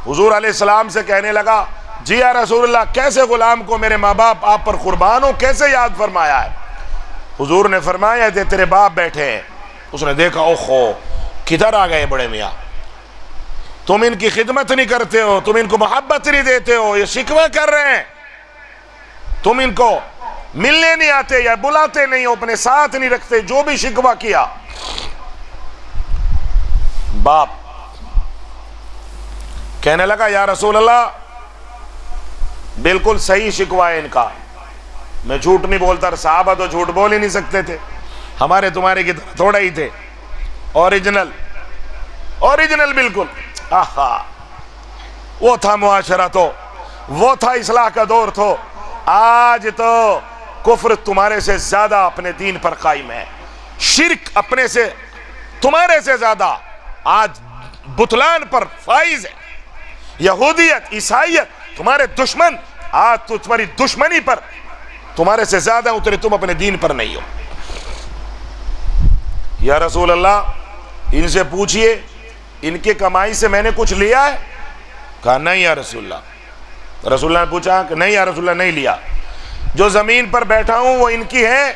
حضور علیہ السلام سے کہنے لگا، جی یا رسول اللہ کیسے غلام کو میرے ماں باپ آپ پر قربان ہو کیسے یاد فرمایا ہے؟ حضور نے فرمایا تھے تیرے باپ بیٹھے ہیں۔ اس نے دیکھا اوہو کدھر آ گئے بڑے میاں، تم ان کی خدمت نہیں کرتے ہو، تم ان کو محبت نہیں دیتے ہو، یہ شکوہ کر رہے ہیں، تم ان کو ملنے نہیں آتے یا بلاتے نہیں ہو، اپنے ساتھ نہیں رکھتے، جو بھی شکوہ کیا۔ باپ کہنے لگا یا رسول اللہ بالکل صحیح شکوہ ہے ان کا، میں جھوٹ نہیں بولتا، صحابہ تو جھوٹ بول ہی نہیں سکتے تھے، ہمارے تمہارے کی طرح تھوڑا ہی تھے، اوریجنل بالکل۔ آہا وہ تھا معاشرہ، تو وہ تھا اصلاح کا دور، تو آج تو کفر تمہارے سے زیادہ اپنے دین پر قائم ہے، شرک اپنے سے تمہارے سے زیادہ آج بطلان پر فائز ہے، یہودیت عیسائیت تمہارے دشمن آج تو تمہاری دشمنی پر تمہارے سے زیادہ اترے، تم اپنے دین پر نہیں ہو۔ یا رسول اللہ ان سے پوچھئے ان کے کمائی سے میں نے کچھ لیا ہے؟ کہا نہیں یا رسول اللہ۔ رسول اللہ نے پوچھا کہ نہیں یا رسول اللہ نہیں لیا، جو زمین پر بیٹھا ہوں وہ ان کی ہے،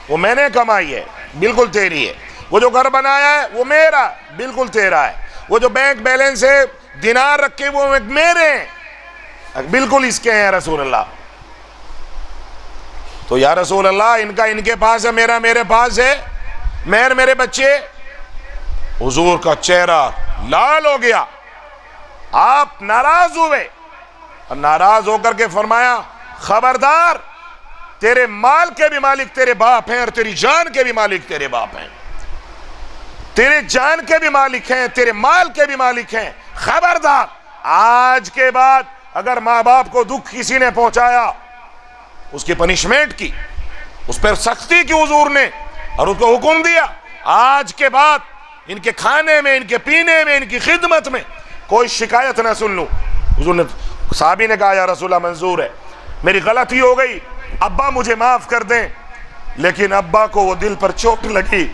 وہ میں نے کمائی ہے، بالکل تیری ہے، وہ جو گھر بنایا ہے وہ میرا، بالکل تیرا ہے، وہ جو بینک بیلنس ہے دینار رکھے وہ میرے ہیں، بالکل اس کے ہیں رسول اللہ۔ تو یا رسول اللہ ان کا ان کے پاس ہے، میرا میرے پاس ہے، مہر میرے بچے۔ حضور کا چہرہ لال ہو گیا، آپ ناراض ہوئے، اور ناراض ہو کر کے فرمایا خبردار، تیرے مال کے بھی مالک تیرے باپ ہیں اور تیری جان کے بھی مالک تیرے باپ ہیں، تیرے جان کے بھی مالک ہیں، تیرے مال کے بھی مالک ہیں، خبردار آج کے بعد اگر ماں باپ کو دکھ کسی نے پہنچایا اس کی پنشمنٹ کی، اس پر سختی کی حضور نے، اور اس کو حکم دیا آج کے بعد ان کے کھانے میں، ان کے پینے میں، ان کی خدمت میں کوئی شکایت نہ سن لوں۔ حضور نے، صحابی نے کہا یا رسول اللہ منظور ہے، میری غلطی ہو گئی، ابا مجھے معاف کر دیں، لیکن ابا کو وہ دل پر چوٹ لگی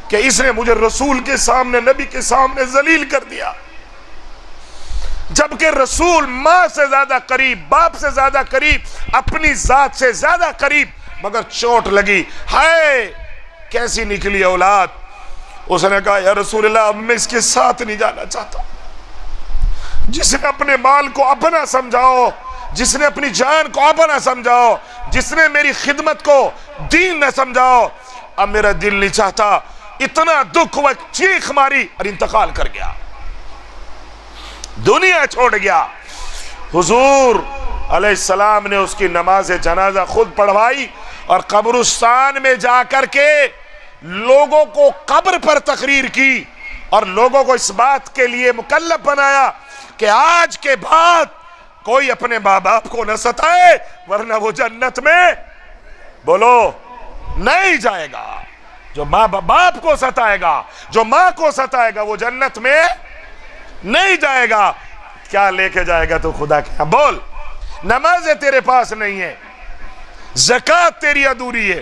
کہ اس نے مجھے رسول کے سامنے، نبی کے سامنے ذلیل کر دیا، جبکہ رسول ماں سے زیادہ قریب، باپ سے زیادہ قریب، اپنی ذات سے زیادہ قریب، مگر چوٹ لگی، ہائے کیسی نکلی اولاد۔ اس نے کہا یا رسول اللہ اب میں اس کے ساتھ نہیں جانا چاہتا، جس نے اپنے مال کو اپنا سمجھاؤ، جس نے اپنی جان کو اپنا سمجھاؤ، جس نے میری خدمت کو دین نہ سمجھاؤ، اب میرا دل نہیں چاہتا۔ اتنا دکھ وہ چیخ ماری اور انتقال کر گیا، دنیا چھوڑ گیا۔ حضور علیہ السلام نے اس کی نماز جنازہ خود پڑھوائی، اور قبرستان میں جا کر کے لوگوں کو قبر پر تقریر کی، اور لوگوں کو اس بات کے لیے مکلف بنایا کہ آج کے بعد کوئی اپنے ماں باپ کو نہ ستائے، ورنہ وہ جنت میں بولو نہیں جائے گا۔ جو ماں باپ کو ستائے گا، جو ماں کو ستائے گا، وہ جنت میں نہیں جائے گا۔ کیا لے کے جائے گا تو خدا کیا بول؟ نمازیں تیرے پاس نہیں ہے، زکوٰۃ تیری ادھوری ہے،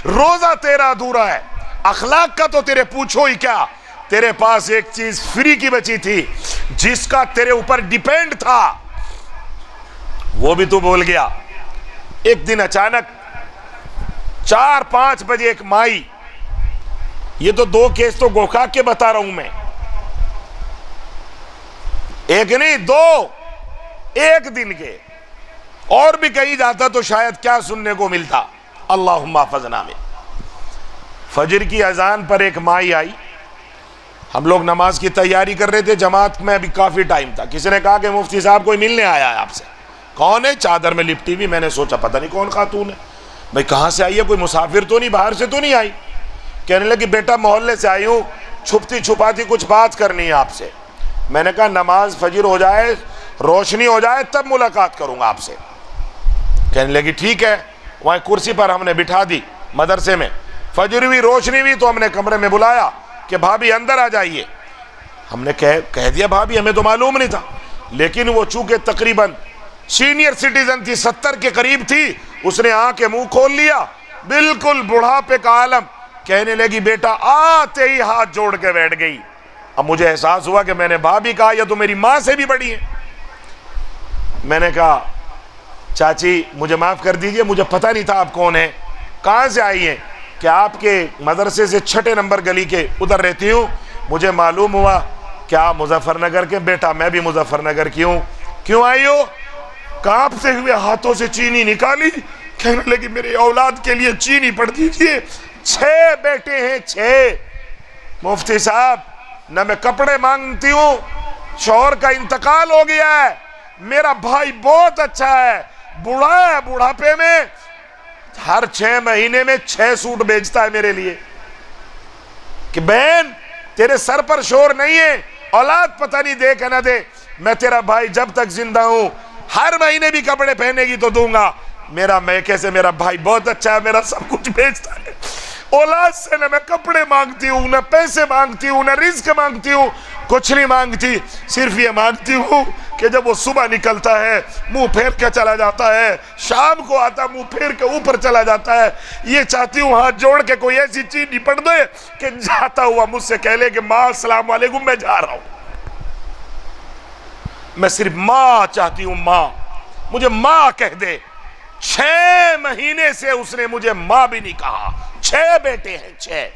روزہ تیرا ادھورا ہے، اخلاق کا تو تیرے پوچھو ہی کیا۔ تیرے پاس ایک چیز فری کی بچی تھی جس کا تیرے اوپر ڈیپینڈ تھا، وہ بھی تو بول گیا۔ ایک دن اچانک 4-5 بجے ایک مائی، یہ تو 2 کیس تو گوکھا کے بتا رہا ہوں میں، ایک نہیں 2 ایک دن کے، اور بھی کہیں جاتا تو شاید کیا سننے کو ملتا۔ اللہم احفظنا میں فجر کی اذان پر ایک مائی آئی، ہم لوگ نماز کی تیاری کر رہے تھے، جماعت میں بھی کافی ٹائم تھا، کسی نے کہا کہ مفتی صاحب کوئی ملنے آیا ہے آپ سے۔ کون ہے؟ چادر میں لپٹی ہوئی۔ میں نے سوچا پتہ نہیں کون خاتون ہے، بھئی کہاں سے آئی ہے، کوئی مسافر تو نہیں، باہر سے تو نہیں آئی؟ کہنے لگی بیٹا محلے سے آئی ہوں، چھپتی چھپاتی کچھ بات کرنی ہے آپ سے۔ میں نے کہا نماز فجر ہو جائے، روشنی ہو جائے تب ملاقات کروں گا آپ سے۔ کہنے لگی ٹھیک ہے۔ وہاں کرسی پر ہم نے بٹھا دی مدرسے میں، فجر ہوئی، روشنی ہوئی تو ہم نے کمرے میں بلایا کہ بھابی اندر آ جائیے۔ ہم نے کہہ دیا بھابی ہمیں تو معلوم نہیں تھا، لیکن وہ چونکہ تقریباً سینئر سٹیزن تھی، 70 کے قریب تھی، اس نے آ کے منہ کھول لیا، بالکل بڑھاپے کا عالم۔ کہنے لگی بیٹا آتے ہی ہاتھ جوڑ کے بیٹھ گئی۔ اب مجھے احساس ہوا کہ میں نے بھابی کہا یا تو میری ماں سے بھی بڑی ہے۔ میں نے کہا چاچی مجھے معاف کر دیجئے، مجھے پتہ نہیں تھا آپ کون ہیں، کہاں سے آئی ہیں؟ کہ آپ کے مدرسے سے 6 نمبر گلی کے ادھر رہتی ہوں، مجھے معلوم ہوا کہ آپ مظفر نگر کے۔ بیٹا میں بھی مظفر نگر کی ہوں۔ کیوں آئی ہو؟ کانپتے ہوئے ہاتھوں سے چینی نکالی، کہنے لگی میرے اولاد کے لیے چینی پڑ دیجئے، 6 بیٹے ہیں، 6۔ مفتی صاحب نہ میں کپڑے مانگتی ہوں، شوہر کا انتقال ہو گیا ہے، میرا بھائی بہت اچھا ہے، بوڑھا ہے، بوڑھاپے میں ہر 6 مہینے میں 6 سوٹ بیچتا ہے میرے لیے۔ کہ بہن تیرے سر پر شور نہیں ہے، اولاد پتہ نہیں دے کہ نہ دے، میں تیرا بھائی جب تک زندہ ہوں ہر مہینے بھی کپڑے پہنے گی تو دوں گا۔ میرا بھائی بہت اچھا ہے، میرا سب کچھ بیچتا ہے۔ اولاد سے نہ میں کپڑے مانگتی ہوں، نہ پیسے مانگتی ہوں، نہ رزق مانگتی ہوں، کچھ نہیں مانگتی، صرف یہ مانگتی ہوں کہ جب وہ صبح نکلتا ہے منہ پھیر کے چلا جاتا ہے، شام کو آتا منہ پھیر کے اوپر چلا جاتا ہے، یہ چاہتی ہوں ہاتھ جوڑ کے کوئی ایسی چیز نپٹ دے کہ جاتا ہوا مجھ سے کہہ لے کہ ماں السلام علیکم میں جا رہا ہوں۔ میں صرف ماں چاہتی ہوں، ماں مجھے ماں کہہ دے۔ 6 مہینے سے اس نے مجھے ماں بھی نہیں کہا۔ 6 بیٹے ہیں، 6۔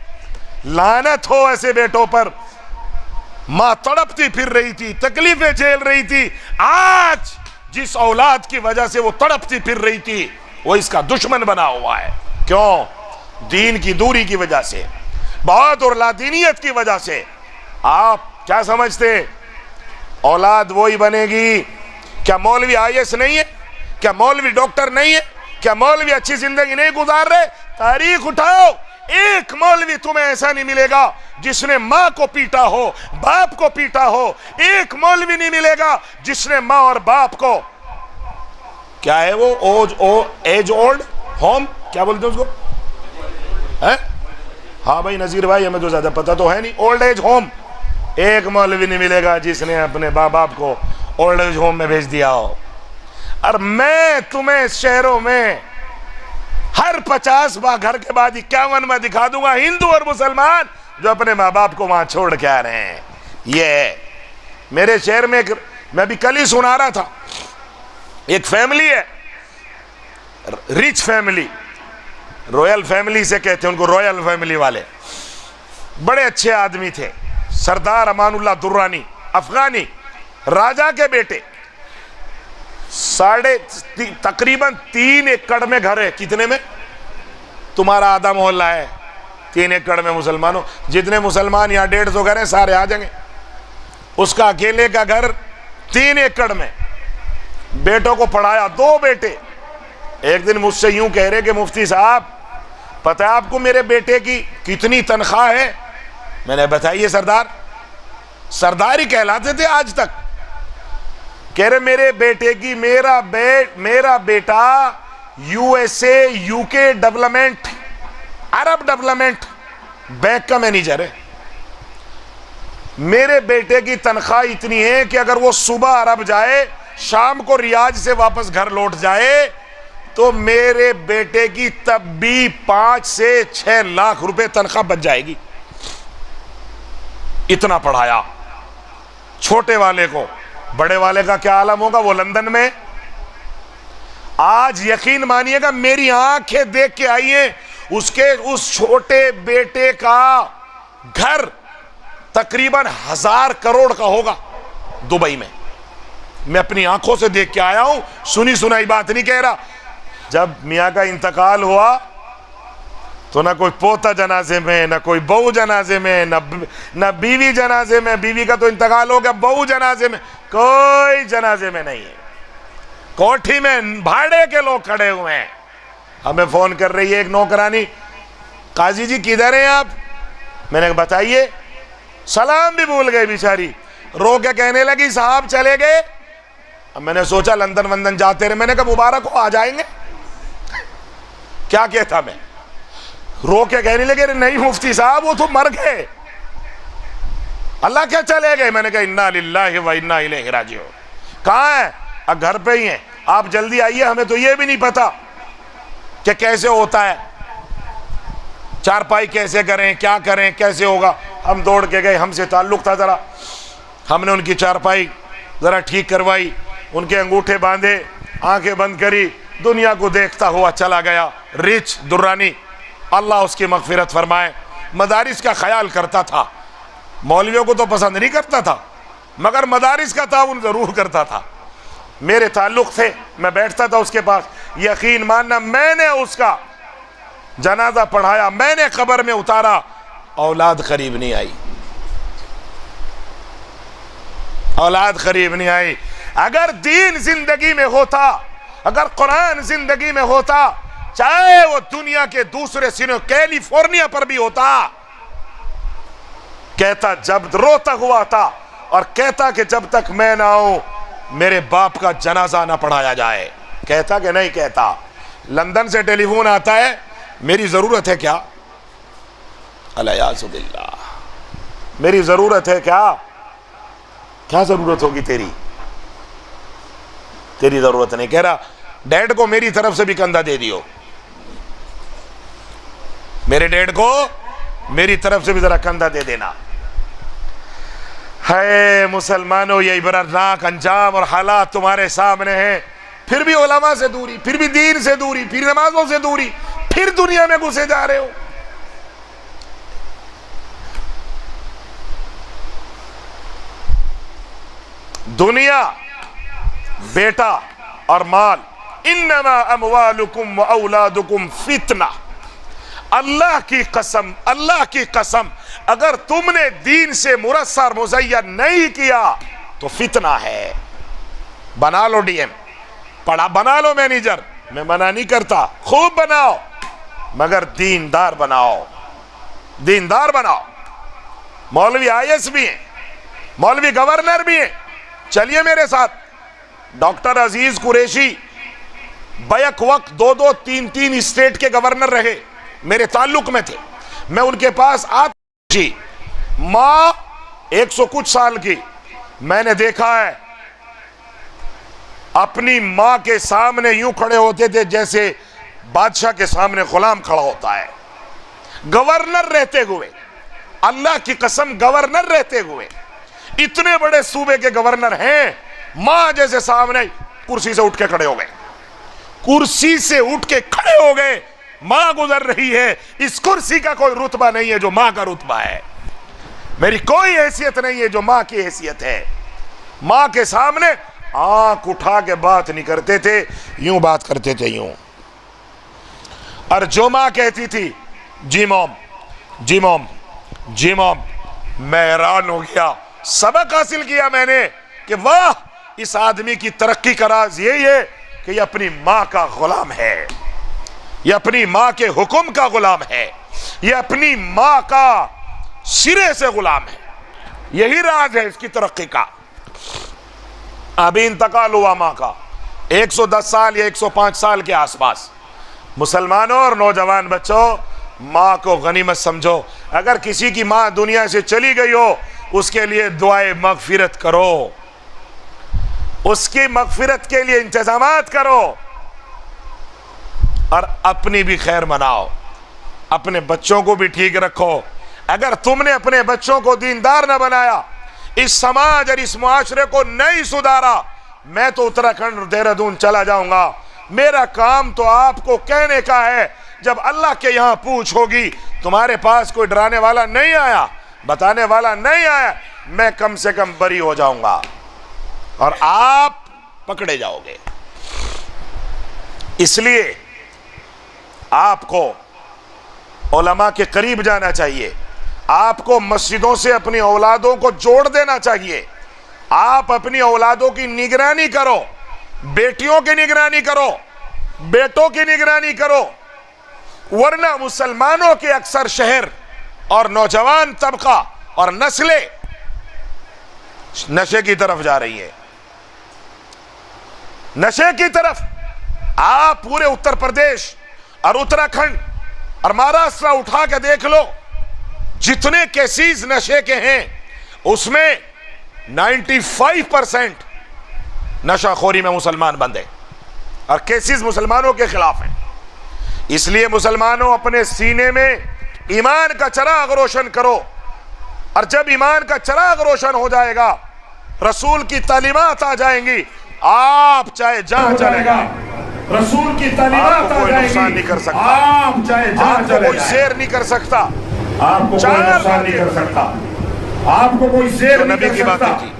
لعنت ہو ایسے بیٹوں پر۔ ماں تڑپتی پھر رہی تھی، تکلیفیں جھیل رہی تھی، آج جس اولاد کی وجہ سے وہ تڑپتی پھر رہی تھی وہ اس کا دشمن بنا ہوا ہے۔ کیوں؟ دین کی دوری کی وجہ سے، بہت اور لادینیت کی وجہ سے۔ آپ کیا سمجھتے اولاد وہی بنے گی؟ کیا مولوی IAS نہیں ہے؟ کیا مولوی ڈاکٹر نہیں ہے؟ کیا مولوی اچھی زندگی نہیں گزار رہے؟ تاریخ اٹھاؤ، ایک مولوی تمہیں ایسا نہیں ملے گا جس نے ماں کو پیٹا ہو، باپ کو پیٹا ہو۔ ایک مولوی نہیں ملے گا جس نے ماں اور باپ کو، کیا ہے وہ ایج اولڈ ہوم، کیا بولتے ہیں اس کو؟ ہاں بھائی نذیر بھائی ہمیں تو زیادہ پتہ تو ہے نہیں۔ اولڈ ایج ہوم، ایک مولوی نہیں ملے گا جس نے اپنے باپ کو اولڈ ایج ہوم میں بھیج دیا ہو۔ اور میں تمہیں شہروں میں ہر 50 گھر کے بعد 51 میں دکھا دوں گا ہندو اور مسلمان جو اپنے ماں باپ کو وہاں چھوڑ کے آ رہے ہیں۔ یہ ہے میرے شہر میں، میں بھی کل ہی سنا رہا تھا، ایک فیملی ہے، ریچ فیملی، رویل فیملی سے کہتے ہیں ان کو، رویل فیملی والے، بڑے اچھے آدمی تھے، سردار امان اللہ درانی افغانی، راجہ کے بیٹے، تقریباً 3 ایکڑ میں گھر ہے۔ کتنے میں؟ تمہارا آدھا محلہ ہے، 3 ایکڑ میں مسلمانوں، جتنے مسلمان یہاں 150 گھر ہیں سارے آ جائیں گے۔ اس کا اکیلے کا گھر 3 ایکڑ میں، بیٹوں کو پڑھایا، 2 بیٹے۔ ایک دن مجھ سے یوں کہہ رہے کہ مفتی صاحب پتہ ہے آپ کو میرے بیٹے کی کتنی تنخواہ ہے؟ میں نے بتائیے سردار، سردار ہی کہلاتے تھے آج تک۔ کہہ رہے میرے بیٹے کی، میرا بیٹا USA UK ڈیولپمنٹ، عرب ڈیولپمنٹ بینک کا مینیجر ہے۔ میرے بیٹے کی تنخواہ اتنی ہے کہ اگر وہ صبح عرب جائے شام کو ریاض سے واپس گھر لوٹ جائے تو میرے بیٹے کی تب بھی 5 سے 6 لاکھ روپے تنخواہ بچ جائے گی۔ اتنا پڑھایا چھوٹے والے کو۔ بڑے والے کا کیا عالم ہوگا؟ وہ لندن میں۔ آج یقین مانیے گا میری آنکھیں دیکھ کے آئی ہیں، اس چھوٹے بیٹے کا گھر تقریباً 1000 کروڑ کا ہوگا دبئی میں۔ میں اپنی آنکھوں سے دیکھ کے آیا ہوں، سنی سنائی بات نہیں کہہ رہا۔ جب میاں کا انتقال ہوا تو نہ کوئی پوتا جنازے میں، نہ کوئی بہو جنازے میں، نہ بیوی جنازے میں، بیوی کا تو انتقال ہو گیا، بہو جنازے میں، کوئی جنازے میں نہیں ہے۔ کوٹھی میں بھاڑے کے لوگ کھڑے ہوئے ہیں، ہمیں فون کر رہی ہے ایک نوکرانی، قاضی جی کدھر ہیں آپ؟ میں نے کہا بتائیے، سلام بھی بھول گئے بیچاری، رو کے کہنے لگی صاحب چلے گئے۔ اب میں نے سوچا لندن وندن جاتے رہے، میں نے کہا مبارک ہو، آ جائیں گے۔ کیا کہتا میں، رو کے کہنے لگے نہیں مفتی صاحب وہ تو مر گئے۔ اللہ کیا چلے گئے؟ میں نے کہا انا للہ و انا الیہ راجعون۔ کہاں ہیں؟ گھر پہ ہی ہیں، آپ جلدی آئیے، ہمیں تو یہ بھی نہیں پتا کہ کیسے ہوتا ہے، چارپائی کیسے کریں، کیا کریں، کیسے ہوگا۔ ہم دوڑ کے گئے، ہم سے تعلق تھا ذرا، ہم نے ان کی چارپائی ذرا ٹھیک کروائی، ان کے انگوٹھے باندھے، آنکھیں بند کری، دنیا کو دیکھتا ہوا چلا گیا۔ رچ درانی، اللہ اس کی مغفرت فرمائے، مدارس کا خیال کرتا تھا، مولویوں کو تو پسند نہیں کرتا تھا مگر مدارس کا تعاون ضرور کرتا تھا۔ میرے تعلق تھے، میں بیٹھتا تھا اس کے پاس، یقین ماننا میں نے اس کا جنازہ پڑھایا، میں نے قبر میں اتارا، اولاد قریب نہیں آئی، اولاد قریب نہیں آئی۔ اگر دین زندگی میں ہوتا، اگر قرآن زندگی میں ہوتا، چاہے وہ دنیا کے دوسرے سرے کیلیفورنیا پر بھی ہوتا، کہتا جب روتا ہوا تھا اور کہتا کہ جب تک میں نہ آؤں میرے باپ کا جنازہ نہ پڑھایا جائے۔ کہتا کہ نہیں کہتا۔ لندن سے ٹیلی فون آتا ہے، میری ضرورت ہے کیا؟ الیاذ باللہ، میری ضرورت ہے کیا؟ کیا ضرورت ہوگی تیری؟ تیری ضرورت نہیں۔ کہہ رہا ڈیڈ کو میری طرف سے بھی کندھا دے دیو، میرے ڈیڈ کو میری طرف سے بھی ذرا کندھا دے دینا۔ ہے مسلمانوں، یہ عبرتناک انجام اور حالات تمہارے سامنے ہیں، پھر بھی علماء سے دوری، پھر بھی دین سے دوری، پھر نمازوں سے دوری، پھر دنیا میں گھسے جا رہے ہو۔ دنیا، بیٹا اور مال، انما اموالکم و اولادکم فتنہ، اللہ کی قسم، اللہ کی قسم، اگر تم نے دین سے مرصع مزین نہیں کیا تو فتنہ ہے۔ بنا لو ڈی ایم، پڑھا بنا لو مینیجر، میں منع نہیں کرتا، خوب بناؤ مگر دیندار بناؤ، دیندار بناؤ۔ مولوی آئی ایس بھی ہیں، مولوی گورنر بھی ہیں، چلیے میرے ساتھ۔ ڈاکٹر عزیز قریشی بیک وقت 2 3 اسٹیٹ کے گورنر رہے، میرے تعلق میں تھے، میں ان کے پاس آتا جی، ماں 100 کچھ سال کی، میں نے دیکھا ہے اپنی ماں کے سامنے یوں کھڑے ہوتے تھے جیسے بادشاہ کے سامنے غلام کھڑا ہوتا ہے۔ گورنر رہتے ہوئے، اللہ کی قسم گورنر رہتے ہوئے، اتنے بڑے صوبے کے گورنر ہیں، ماں جیسے سامنے کرسی سے اٹھ کے کھڑے ہو گئے، کرسی سے اٹھ کے کھڑے ہو گئے، ماں گزر رہی ہے، اس کرسی کا کوئی رتبہ نہیں ہے جو ماں کا رتبہ ہے، میری کوئی حیثیت نہیں ہے جو ماں کی حیثیت ہے۔ ماں کے سامنے آنکھ اٹھا کے بات نہیں کرتے تھے، یوں بات کرتے تھے، یوں۔ اور جو ماں کہتی تھی جی موم، جی موم، جی موم، میں حیران ہو گیا، سبق حاصل کیا میں نے کہ واہ، اس آدمی کی ترقی کا راز یہی ہے کہ یہ اپنی ماں کا غلام ہے، یہ اپنی ماں کے حکم کا غلام ہے، یہ اپنی ماں کا سرے سے غلام ہے، یہی راز ہے اس کی ترقی کا۔ ابھی انتقال ہوا ماں کا 110 سال یا 105 سال کے آس پاس۔ مسلمانوں اور نوجوان بچوں، ماں کو غنیمت سمجھو، اگر کسی کی ماں دنیا سے چلی گئی ہو اس کے لیے دعائے مغفرت کرو، اس کی مغفرت کے لیے انتظامات کرو، اور اپنی بھی خیر مناؤ، اپنے بچوں کو بھی ٹھیک رکھو۔ اگر تم نے اپنے بچوں کو دیندار نہ بنایا، اس سماج اور اس معاشرے کو نہیں سدھارا، میں تو اتراکھنڈ دہرادون چلا جاؤں گا۔ میرا کام تو آپ کو کہنے کا ہے، جب اللہ کے یہاں پوچھ ہوگی، تمہارے پاس کوئی ڈرانے والا نہیں آیا، بتانے والا نہیں آیا، میں کم سے کم بری ہو جاؤں گا اور آپ پکڑے جاؤ گے۔ اس لیے آپ کو علماء کے قریب جانا چاہیے، آپ کو مسجدوں سے اپنی اولادوں کو جوڑ دینا چاہیے، آپ اپنی اولادوں کی نگرانی کرو، بیٹیوں کی نگرانی کرو، بیٹوں کی نگرانی کرو، ورنہ مسلمانوں کے اکثر شہر اور نوجوان طبقہ اور نسلیں نشے کی طرف جا رہی ہے، نشے کی طرف۔ آپ پورے اتر پردیش اور اتراکھنڈ اور مہاراشٹر اٹھا کے دیکھ لو، جتنے کیسز نشے کے ہیں اس میں 95% نشہ خوری میں مسلمان بندے اور کیسز مسلمانوں کے خلاف ہیں۔ اس لیے مسلمانوں اپنے سینے میں ایمان کا چراغ روشن کرو، اور جب ایمان کا چراغ روشن ہو جائے گا، رسول کی تعلیمات آ جائیں گی، آپ چاہے جہاں چلے گا، رسول کی تعلیمات آ جائیں نقصان نہیں کر گی، سکتا، آپ چاہے جہاں آپ کو چلے کوئی جائیں، زیر نہیں کر سکتا۔ آپ کو کوئی نقصان نہیں کر سکتا، آپ کو کوئی زیر نہیں نبی کر کی باتیں سکتا۔ کی،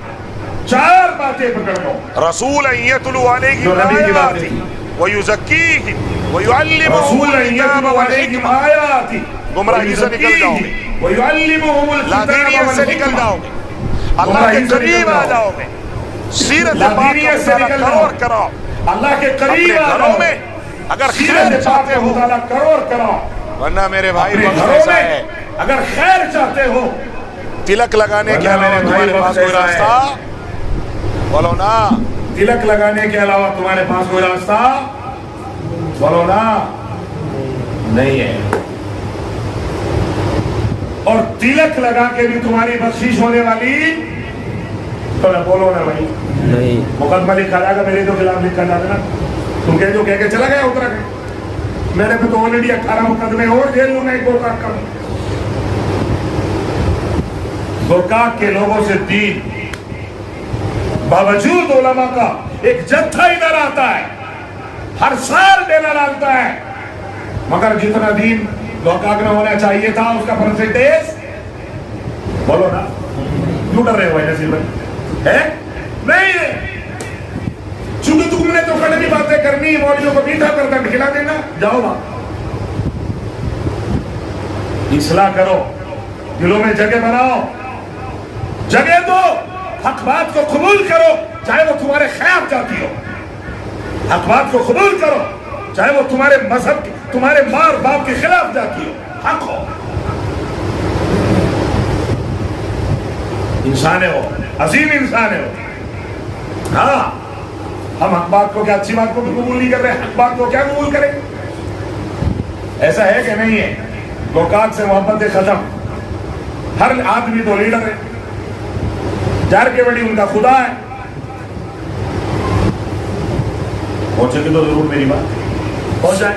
چار باتیں پکڑ لو۔ رسول ان یتلو علیہم جو نبی کی باتیں آیاتہ کی، ویزکیہم ویعلمہم رسول الکتاب یتلو علیہم والحکمہ۔ آیاتی گمراہی سے نکل جاؤ گے، ویعلمہم الکتاب لادینیت سے نکل والحکمہ، جاؤ گے، اللہ کے قریب آ جاؤ گے، سیرت پاک کا لادینیت سے مطالعہ نکل کرو جاؤ، اور کرو، اللہ کے اپنے قریب آ گھروں جاؤ، میں اگر سیرت خیر پاک چاہتے کا ہو، مطالعہ کرو اور کرو، ورنہ میرے بھائی اپنے وقت گھروں ایسا میں ہے، اگر خیر چاہتے ہو، تلک لگانے کے علاوہ تمہارے پاس کوئی راستہ بولو نا، تلک لگانے کے علاوہ تمہارے پاس کوئی راستہ بولو نا نہیں ہے، اور تلک لگا کے بھی تمہاری بخشش ہونے والی تو نہ بولو نا بھائی، نہیں مقدمہ لکھا جائے گا، میرے تو خلاف لکھا جائے گا نا، تم کہہ جو کہہ کے چلا گیا اتراکھنڈ، میرے پہ تو آلریڈی 18 مقدمے اور جیل لوں گا گوکاک کا۔ گوکاک کے لوگوں سے دین باوجود علماء کا ایک جتھا ادھر آتا ہے، ہر سال ڈیلا ڈالتا ہے، مگر جتنا دین گوکاک میں ہونا چاہیے تھا اس کا پرسنٹیج بولو نا، کیوں ڈر رہے ہو بھائی نصیر بھائی؟ ہے نہیں ہے، چونکہ تم نے تو کڑوی باتیں کرنی، مولویوں کو میٹھا کر کر کھلا دینا، جاؤ وہاں اصلاح کرو، دلوں میں جگہ بناؤ، جگہ دو، حق بات کو قبول کرو چاہے وہ تمہارے خلاف جاتی ہو، حق بات کو قبول کرو چاہے وہ تمہارے مذہب کی، تمہارے ماں اور باپ کے خلاف جاتی ہو، حق ہو، انسان ہو، عظیم انسان ہو۔ ہاں ہم حق بات کو کیا، اچھی بات کو بھی قبول نہیں کر رہے، حق بات کو کیا قبول کریں؟ ایسا ہے کہ نہیں ہے؟ گوکاک سے محبت ختم، ہر آدمی تو لیڈر ہے، جار کے بڑی ان کا خدا ہے، پہنچے کہ تو ضرور میری بات پہنچ جائے،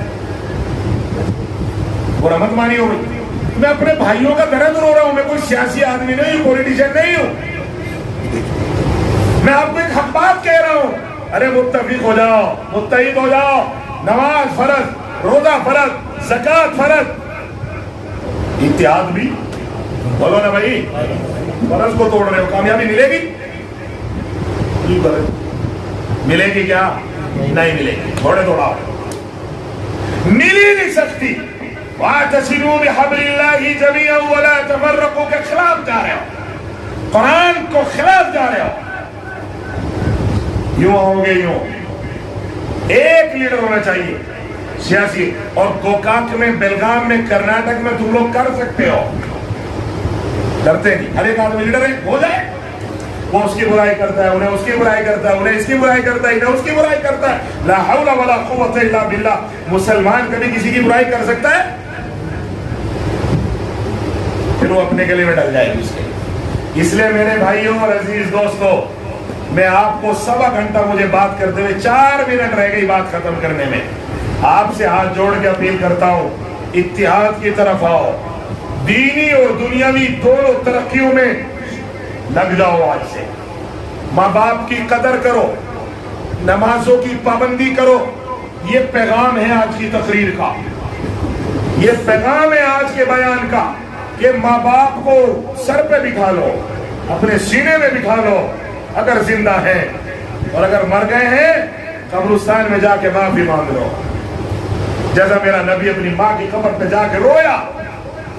اور مت مانی ہو گئی۔ میں اپنے بھائیوں کا درد رو رہا ہوں، میں کوئی سیاسی آدمی نہیں ہوں، پولیٹیشن نہیں ہوں، میں آپ کو ایک حق بات کہہ رہا ہوں، ارے متفق ہو جاؤ، متحد ہو جاؤ، نماز فرض، روزہ فرض، زکوٰۃ فرض، اتحاد بھی بولو نا بھائی، فرض کو توڑ رہے ہو، کامیابی ملے گی؟ ملے گی کیا؟ نہیں ملے گی، تھوڑے توڑاؤ، مل ہی نہیں سکتی۔ وَاعْتَصِمُوا بِحَبْلِ اللَّهِ جَمِيعًا وَلَا تَفَرَّقُوا کے خلاف جا رہے ہو، قرآن کو خلاف جا رہے ہو، یوں ہوں گے یوں۔ ایک لیڈر ہونا چاہیے سیاسی، اور گوکاک میں، بیلگام میں، کرناٹک میں تم لوگ کر سکتے ہو، کرتے نہیں، ہر ایک آدمی لیڈر ہے، ہو جائے، وہ اس کی برائی کرتا ہے، انہیں اس کی برائی کرتا ہے، انہیں اس کی برائی کرتا ہے، انہیں اس کی برائی کرتا ہے، لا حول ولا قوت الا باللہ۔ مسلمان کبھی کسی کی برائی کر سکتا ہے؟ پھر وہ اپنے گلے میں ڈل جائے گی اس کے۔ اس لیے میرے بھائیوں اور عزیز دوستو، میں آپ کو سوا گھنٹہ مجھے بات کرتے ہوئے 4 منٹ رہ گئی بات ختم کرنے میں، آپ سے ہاتھ جوڑ کے اپیل کرتا ہوں، اتحاد کی طرف آؤ، دینی اور دنیاوی دونوں ترقیوں میں لگ جاؤ، آج سے ماں باپ کی قدر کرو، نمازوں کی پابندی کرو۔ یہ پیغام ہے آج کی تقریر کا، یہ پیغام ہے آج کے بیان کا، کہ ماں باپ کو سر پہ بٹھا لو، اپنے سینے میں بٹھا لو اگر زندہ ہیں، اور اگر مر گئے ہیں قبرستان میں جا کے معافی مانگ لو، جیسا میرا نبی اپنی ماں کی قبر پہ جا کے رویا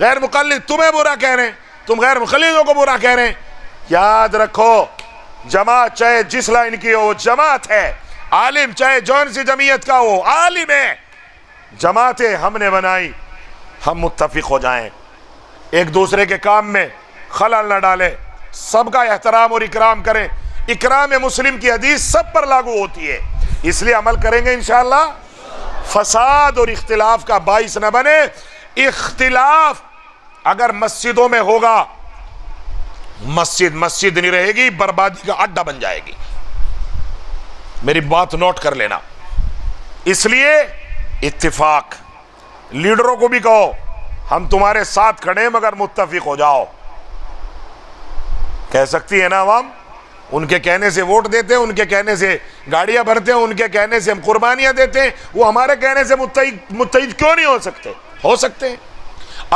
غیر مقلد تمہیں برا کہہ رہے ہیں، تم غیر مقلدوں کو برا کہہ رہے ہیں۔ یاد رکھو جماعت چاہے جس لائن کی ہو جماعت ہے، عالم چاہے جون سی جمعیت کا ہو عالم ہے، جماعتیں ہم نے بنائی، ہم متفق ہو جائیں، ایک دوسرے کے کام میں خلل نہ ڈالیں، سب کا احترام اور اکرام کریں۔ اکرام مسلم کی حدیث سب پر لاگو ہوتی ہے، اس لیے عمل کریں گے انشاءاللہ۔ فساد اور اختلاف کا باعث نہ بنے۔ اختلاف اگر مسجدوں میں ہوگا، مسجد نہیں رہے گی، بربادی کا اڈا بن جائے گی، میری بات نوٹ کر لینا۔ اس لیے اتفاق، لیڈروں کو بھی کہو ہم تمہارے ساتھ کھڑے ہیں مگر متفق ہو جاؤ۔ کہہ سکتی ہے نا عوام، ان کے کہنے سے ووٹ دیتے ہیں، ان کے کہنے سے گاڑیاں بھرتے ہیں، ان کے کہنے سے ہم قربانیاں دیتے ہیں، وہ ہمارے کہنے سے متحد کیوں نہیں ہو سکتے؟ ہو سکتے ہیں۔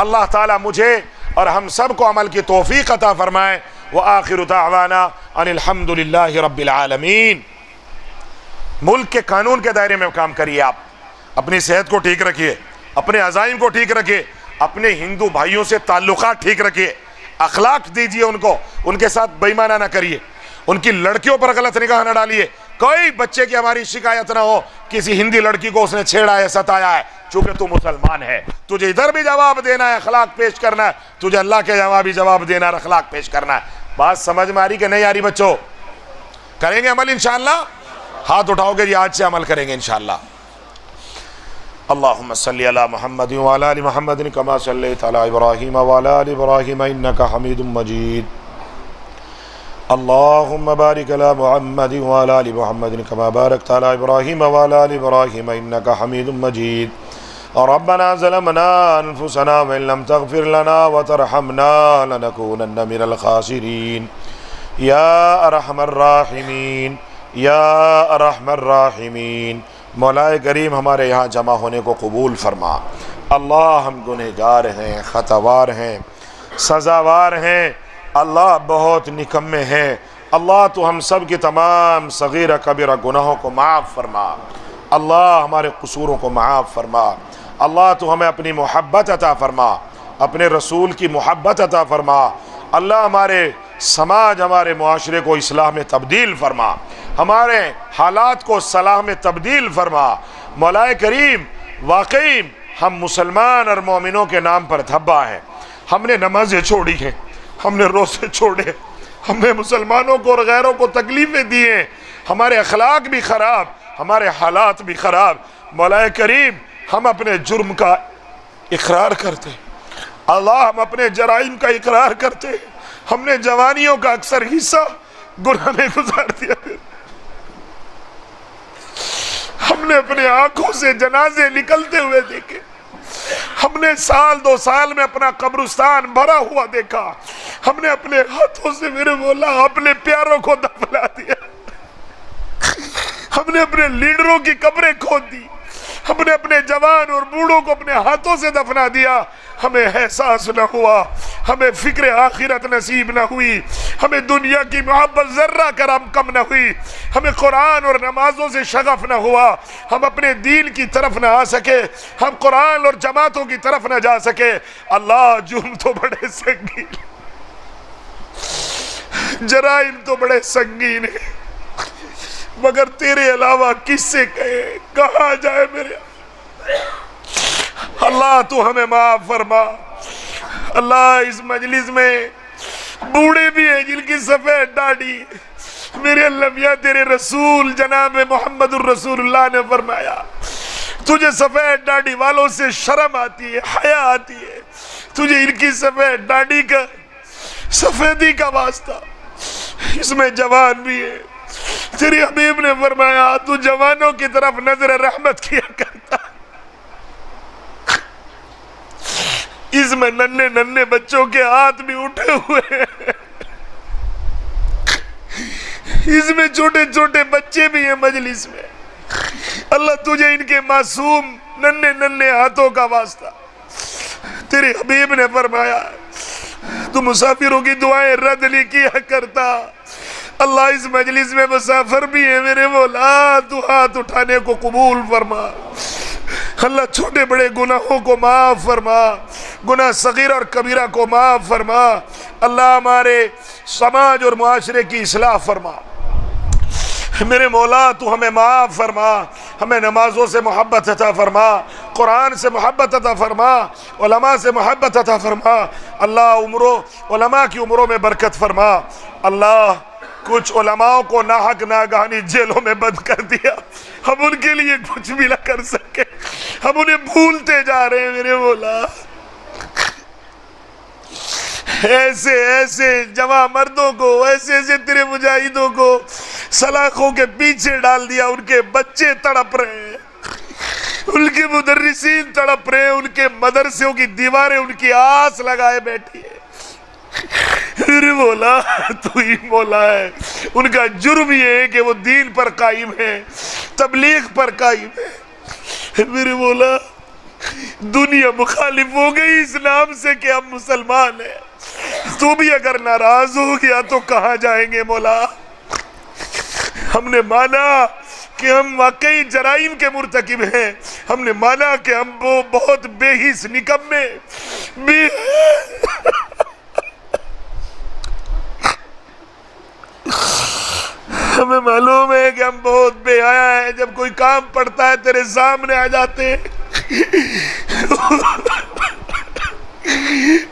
اللہ تعالیٰ مجھے اور ہم سب کو عمل کی توفیق عطا فرمائے۔ وآخر دعوانا ان الحمد للہ رب العالمین۔ ملک کے قانون کے دائرے میں کام کریے، آپ اپنی صحت کو ٹھیک رکھیے، اپنے عزائم کو ٹھیک رکھیے، اپنے ہندو بھائیوں سے تعلقات ٹھیک رکھیے، اخلاق دیجیے ان کو، ان کے ساتھ بے ایمانہ نہ کریے، ان کی لڑکیوں پر غلط نگاہ نہ ڈالیے۔ کوئی بچے کی ہماری شکایت نہ ہو کسی ہندی لڑکی کو اس نے چھیڑا ہے، ستایا ہے، چونکہ تو مسلمان ہے، تجھے ادھر بھی جواب دینا ہے، اخلاق پیش کرنا ہے، تجھے اللہ کے جواب دینا ہے، اخلاق پیش کرنا ہے۔ بات سمجھ میں آ رہی کہ نہیں آ رہی بچوں؟ کریں گے عمل انشاءاللہ؟ ہاتھ اٹھاؤ گے جی آج سے عمل کریں گے انشاءاللہ۔ اللہم صلی علی محمد وعلی آل محمد کما صلیت علی ابراہیم وعلی آل ابراہیم انکا حمید مجید۔ اللہم بارک علی محمد وعلی آل محمد کما بارکت علی ابراہیم وعلی آل ابراہیم انکا حمید مجید۔ ربنا ظلمنا انفسنا وان لم تغفر لنا وترحمنا لنکونن من الخاسرین۔ یا ارحم الراحمین، یا ارحم الراحمین۔ مولا کریم ہمارے یہاں جمع ہونے کو قبول فرما۔ اللہ ہم گنہگار ہیں، خطاوار ہیں، سزاوار ہیں، اللہ بہت نکمے ہیں۔ اللہ تو ہم سب کی تمام صغیرہ کبیرہ گناہوں کو معاف فرما، اللہ ہمارے قصوروں کو معاف فرما۔ اللہ تو ہمیں اپنی محبت عطا فرما، اپنے رسول کی محبت عطا فرما۔ اللہ ہمارے سماج، ہمارے معاشرے کو اصلاح میں تبدیل فرما، ہمارے حالات کو صلاح میں تبدیل فرما۔ مولا کریم واقعی ہم مسلمان اور مومنوں کے نام پر دھبا ہیں، ہم نے نمازیں چھوڑی ہیں، ہم نے روزے چھوڑے، ہم نے مسلمانوں کو اور غیروں کو تکلیفیں دی ہیں، ہمارے اخلاق بھی خراب، ہمارے حالات بھی خراب۔ مولا کریم ہم اپنے جرم کا اقرار کرتے ہیں، اللہ ہم اپنے جرائم کا اقرار کرتے ہیں، ہم نے جوانیوں کا اکثر حصہ گناہ میں گزار دیا، ہم نے اپنے آنکھوں سے جنازے نکلتے ہوئے دیکھے، ہم نے سال 2 سال میں اپنا قبرستان بھرا ہوا دیکھا، ہم نے اپنے ہاتھوں سے میرے مولا اپنے پیاروں کو دفنا دیا، ہم نے اپنے لیڈروں کی قبریں کھود دی، ہم نے اپنے جوان اور بوڑھوں کو اپنے ہاتھوں سے دفنا دیا۔ ہمیں احساس نہ ہوا، ہمیں فکر آخرت نصیب نہ ہوئی، ہمیں دنیا کی محبت ذرہ کرم کم نہ ہوئی، ہمیں قرآن اور نمازوں سے شغف نہ ہوا، ہم اپنے دین کی طرف نہ آ سکے، ہم قرآن اور جماعتوں کی طرف نہ جا سکے۔ اللہ جرم تو بڑے سنگین، جرائم تو بڑے سنگین ہیں، مگر تیرے علاوہ کس سے کہے، کہاں جائے میرے اللہ؟ تو ہمیں معاف فرما۔ اللہ اس مجلس میں بوڑھے بھی ہیں جن کی سفید داڑھی، میرے اللہ میاں تیرے رسول جناب محمد الرسول اللہ نے فرمایا تجھے سفید داڑھی والوں سے شرم آتی ہے، حیا آتی ہے، تجھے ان کی سفید داڑھی کا سفیدی کا واسطہ۔ اس میں جوان بھی ہے، تیری حبیب نے فرمایا تو جوانوں کی طرف نظر رحمت کیا کرتا، اس میں ننھے ننھے بچوں کے ہاتھ بھی اٹھے ہوئے ہیں، اس میں چھوٹے چھوٹے بچے بھی ہیں مجلس میں۔ اللہ تجھے ان کے معصوم ننھے ننھے ہاتھوں کا واسطہ، تیرے حبیب نے فرمایا تو مسافروں کی دعائیں رد نہیں کیا کرتا۔ اللہ اس مجلس میں مسافر بھی ہیں میرے مولا، تو ہاتھ اٹھانے کو قبول فرما۔ اللہ چھوٹے بڑے گناہوں کو معاف فرما، گناہ صغیر اور کبیرہ کو معاف فرما، اللہ ہمارے سماج اور معاشرے کی اصلاح فرما۔ میرے مولا تو ہمیں معاف فرما، ہمیں نمازوں سے محبت عطا فرما، قرآن سے محبت عطا فرما، علماء سے محبت عطا فرما، اللہ علماء کی عمروں میں برکت فرما۔ اللہ کچھ علماء کو ناحق ناگہانی جیلوں میں بند کر دیا، ہم ان کے لیے کچھ بھی نہ کر سکے، ہم انہیں بھولتے جا رہے ہیں میرے مولا۔ ایسے ایسے جوان مردوں کو، ایسے ایسے تیرے مجاہدوں کو سلاخوں کے پیچھے ڈال دیا، ان کے بچے تڑپ رہے ہیں، ان کے مدرسین تڑپ رہے ہیں، ان کے مدرسوں کی دیواریں ان کی آس لگائے بیٹھی ہے۔ میرے مولا تو ہی مولا ہے، ان کا جرم یہ ہے کہ وہ دین پر قائم ہے، تبلیغ پر قائم ہے۔ میرے مولا دنیا مخالف ہو گئی اسلام سے کہ ہم مسلمان ہیں، تو بھی اگر ناراض ہو گیا تو کہاں جائیں گے مولا؟ ہم نے مانا کہ ہم واقعی جرائم کے مرتکب ہیں، ہم نے مانا کہ ہم وہ بہت بے حس نکمے ہمیں معلوم ہے کہ ہم بہت بے حیا ہیں، جب کوئی کام پڑتا ہے تیرے سامنے آ جاتے ہیں۔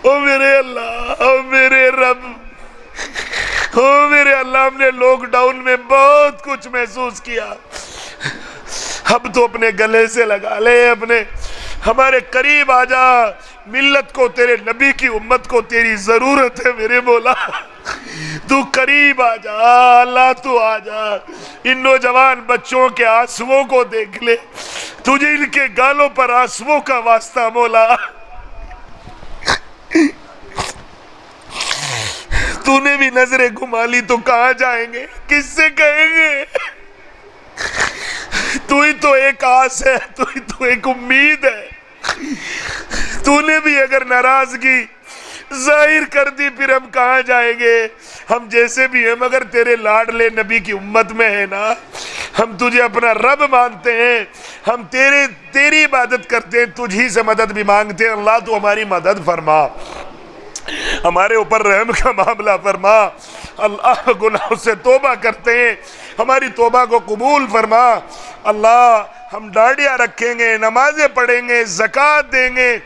او میرے اللہ، او میرے رب، او میرے اللہ، ہم نے لاک ڈاؤن میں بہت کچھ محسوس کیا، اب تو اپنے گلے سے لگا لے، اپنے ہمارے قریب آ جا، ملت کو، تیرے نبی کی امت کو تیری ضرورت ہے میرے مولا، تو قریب آ جا اللہ، تو آ جا، ان نوجوان بچوں کے آنسوؤں کو دیکھ لے، تجھے ان کے گالوں پر آنسوؤں کا واسطہ مولا، تو نے بھی نظریں گھما لی تو کہاں جائیں گے، کس سے کہیں گے؟ تو ہی تو ایک آس ہے، تو ہی تو ایک امید ہے، تو نے بھی اگر ناراضگی ظاہر کر دی پھر ہم کہاں جائیں گے؟ ہم جیسے بھی ہیں مگر تیرے لاڈلے نبی کی امت میں ہے نا، ہم تجھے اپنا رب مانتے ہیں، ہم تیری عبادت کرتے ہیں، تجھی سے مدد بھی مانگتے ہیں، اللہ تو ہماری مدد فرما، ہمارے اوپر رحم کا معاملہ فرما، اللہ گناہوں سے توبہ کرتے ہیں، ہماری توبہ کو قبول فرما، اللہ ہم ڈاڑیاں رکھیں گے، نمازیں پڑھیں گے، زکوٰۃ دیں گے،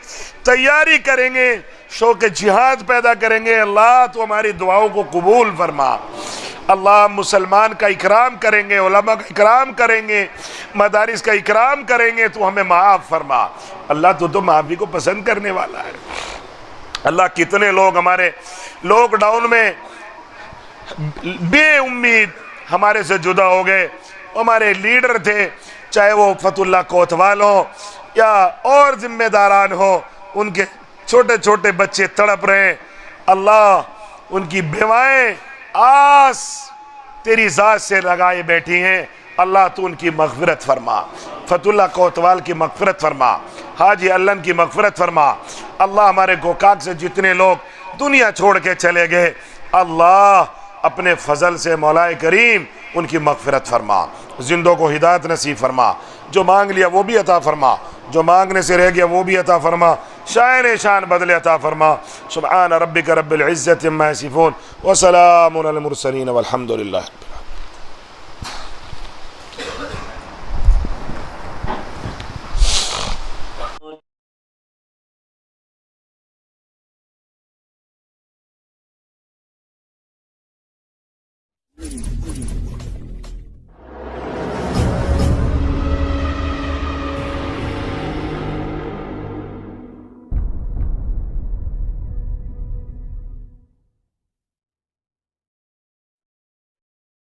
تیاری کریں گے، شوق جہاد پیدا کریں گے، اللہ تو ہماری دعاؤں کو قبول فرما، اللہ مسلمان کا اکرام کریں گے، علماء کا اکرام کریں گے، مدارس کا اکرام کریں گے، تو ہمیں معاف فرما، اللہ تو معافی کو پسند کرنے والا ہے۔ اللہ کتنے لوگ ہمارے لاک ڈاؤن میں بے امید ہمارے سے جدا ہو گئے، ہمارے لیڈر تھے، چاہے وہ فتح اللہ کوتوال ہوں یا اور ذمہ داران ہوں، ان کے چھوٹے چھوٹے بچے تڑپ رہے ہیں، اللہ ان کی بیوائیں آس تیری ذات سے لگائے بیٹھی ہیں، اللہ تو ان کی مغفرت فرما، فتح اللہ کوتوال کی مغفرت فرما، حاجی علن کی مغفرت فرما، اللہ ہمارے گوکاک سے جتنے لوگ دنیا چھوڑ کے چلے گئے، اللہ اپنے فضل سے مولا کریم ان کی مغفرت فرما، زندوں کو ہدایت نصیب فرما، جو مانگ لیا وہ بھی عطا فرما، جو مانگنے سے رہ گیا وہ بھی عطا فرما، شان بدل عطا فرما، سبحان ربک رب العزت عما یصفون وسلام علی المرسلین والحمد للہ۔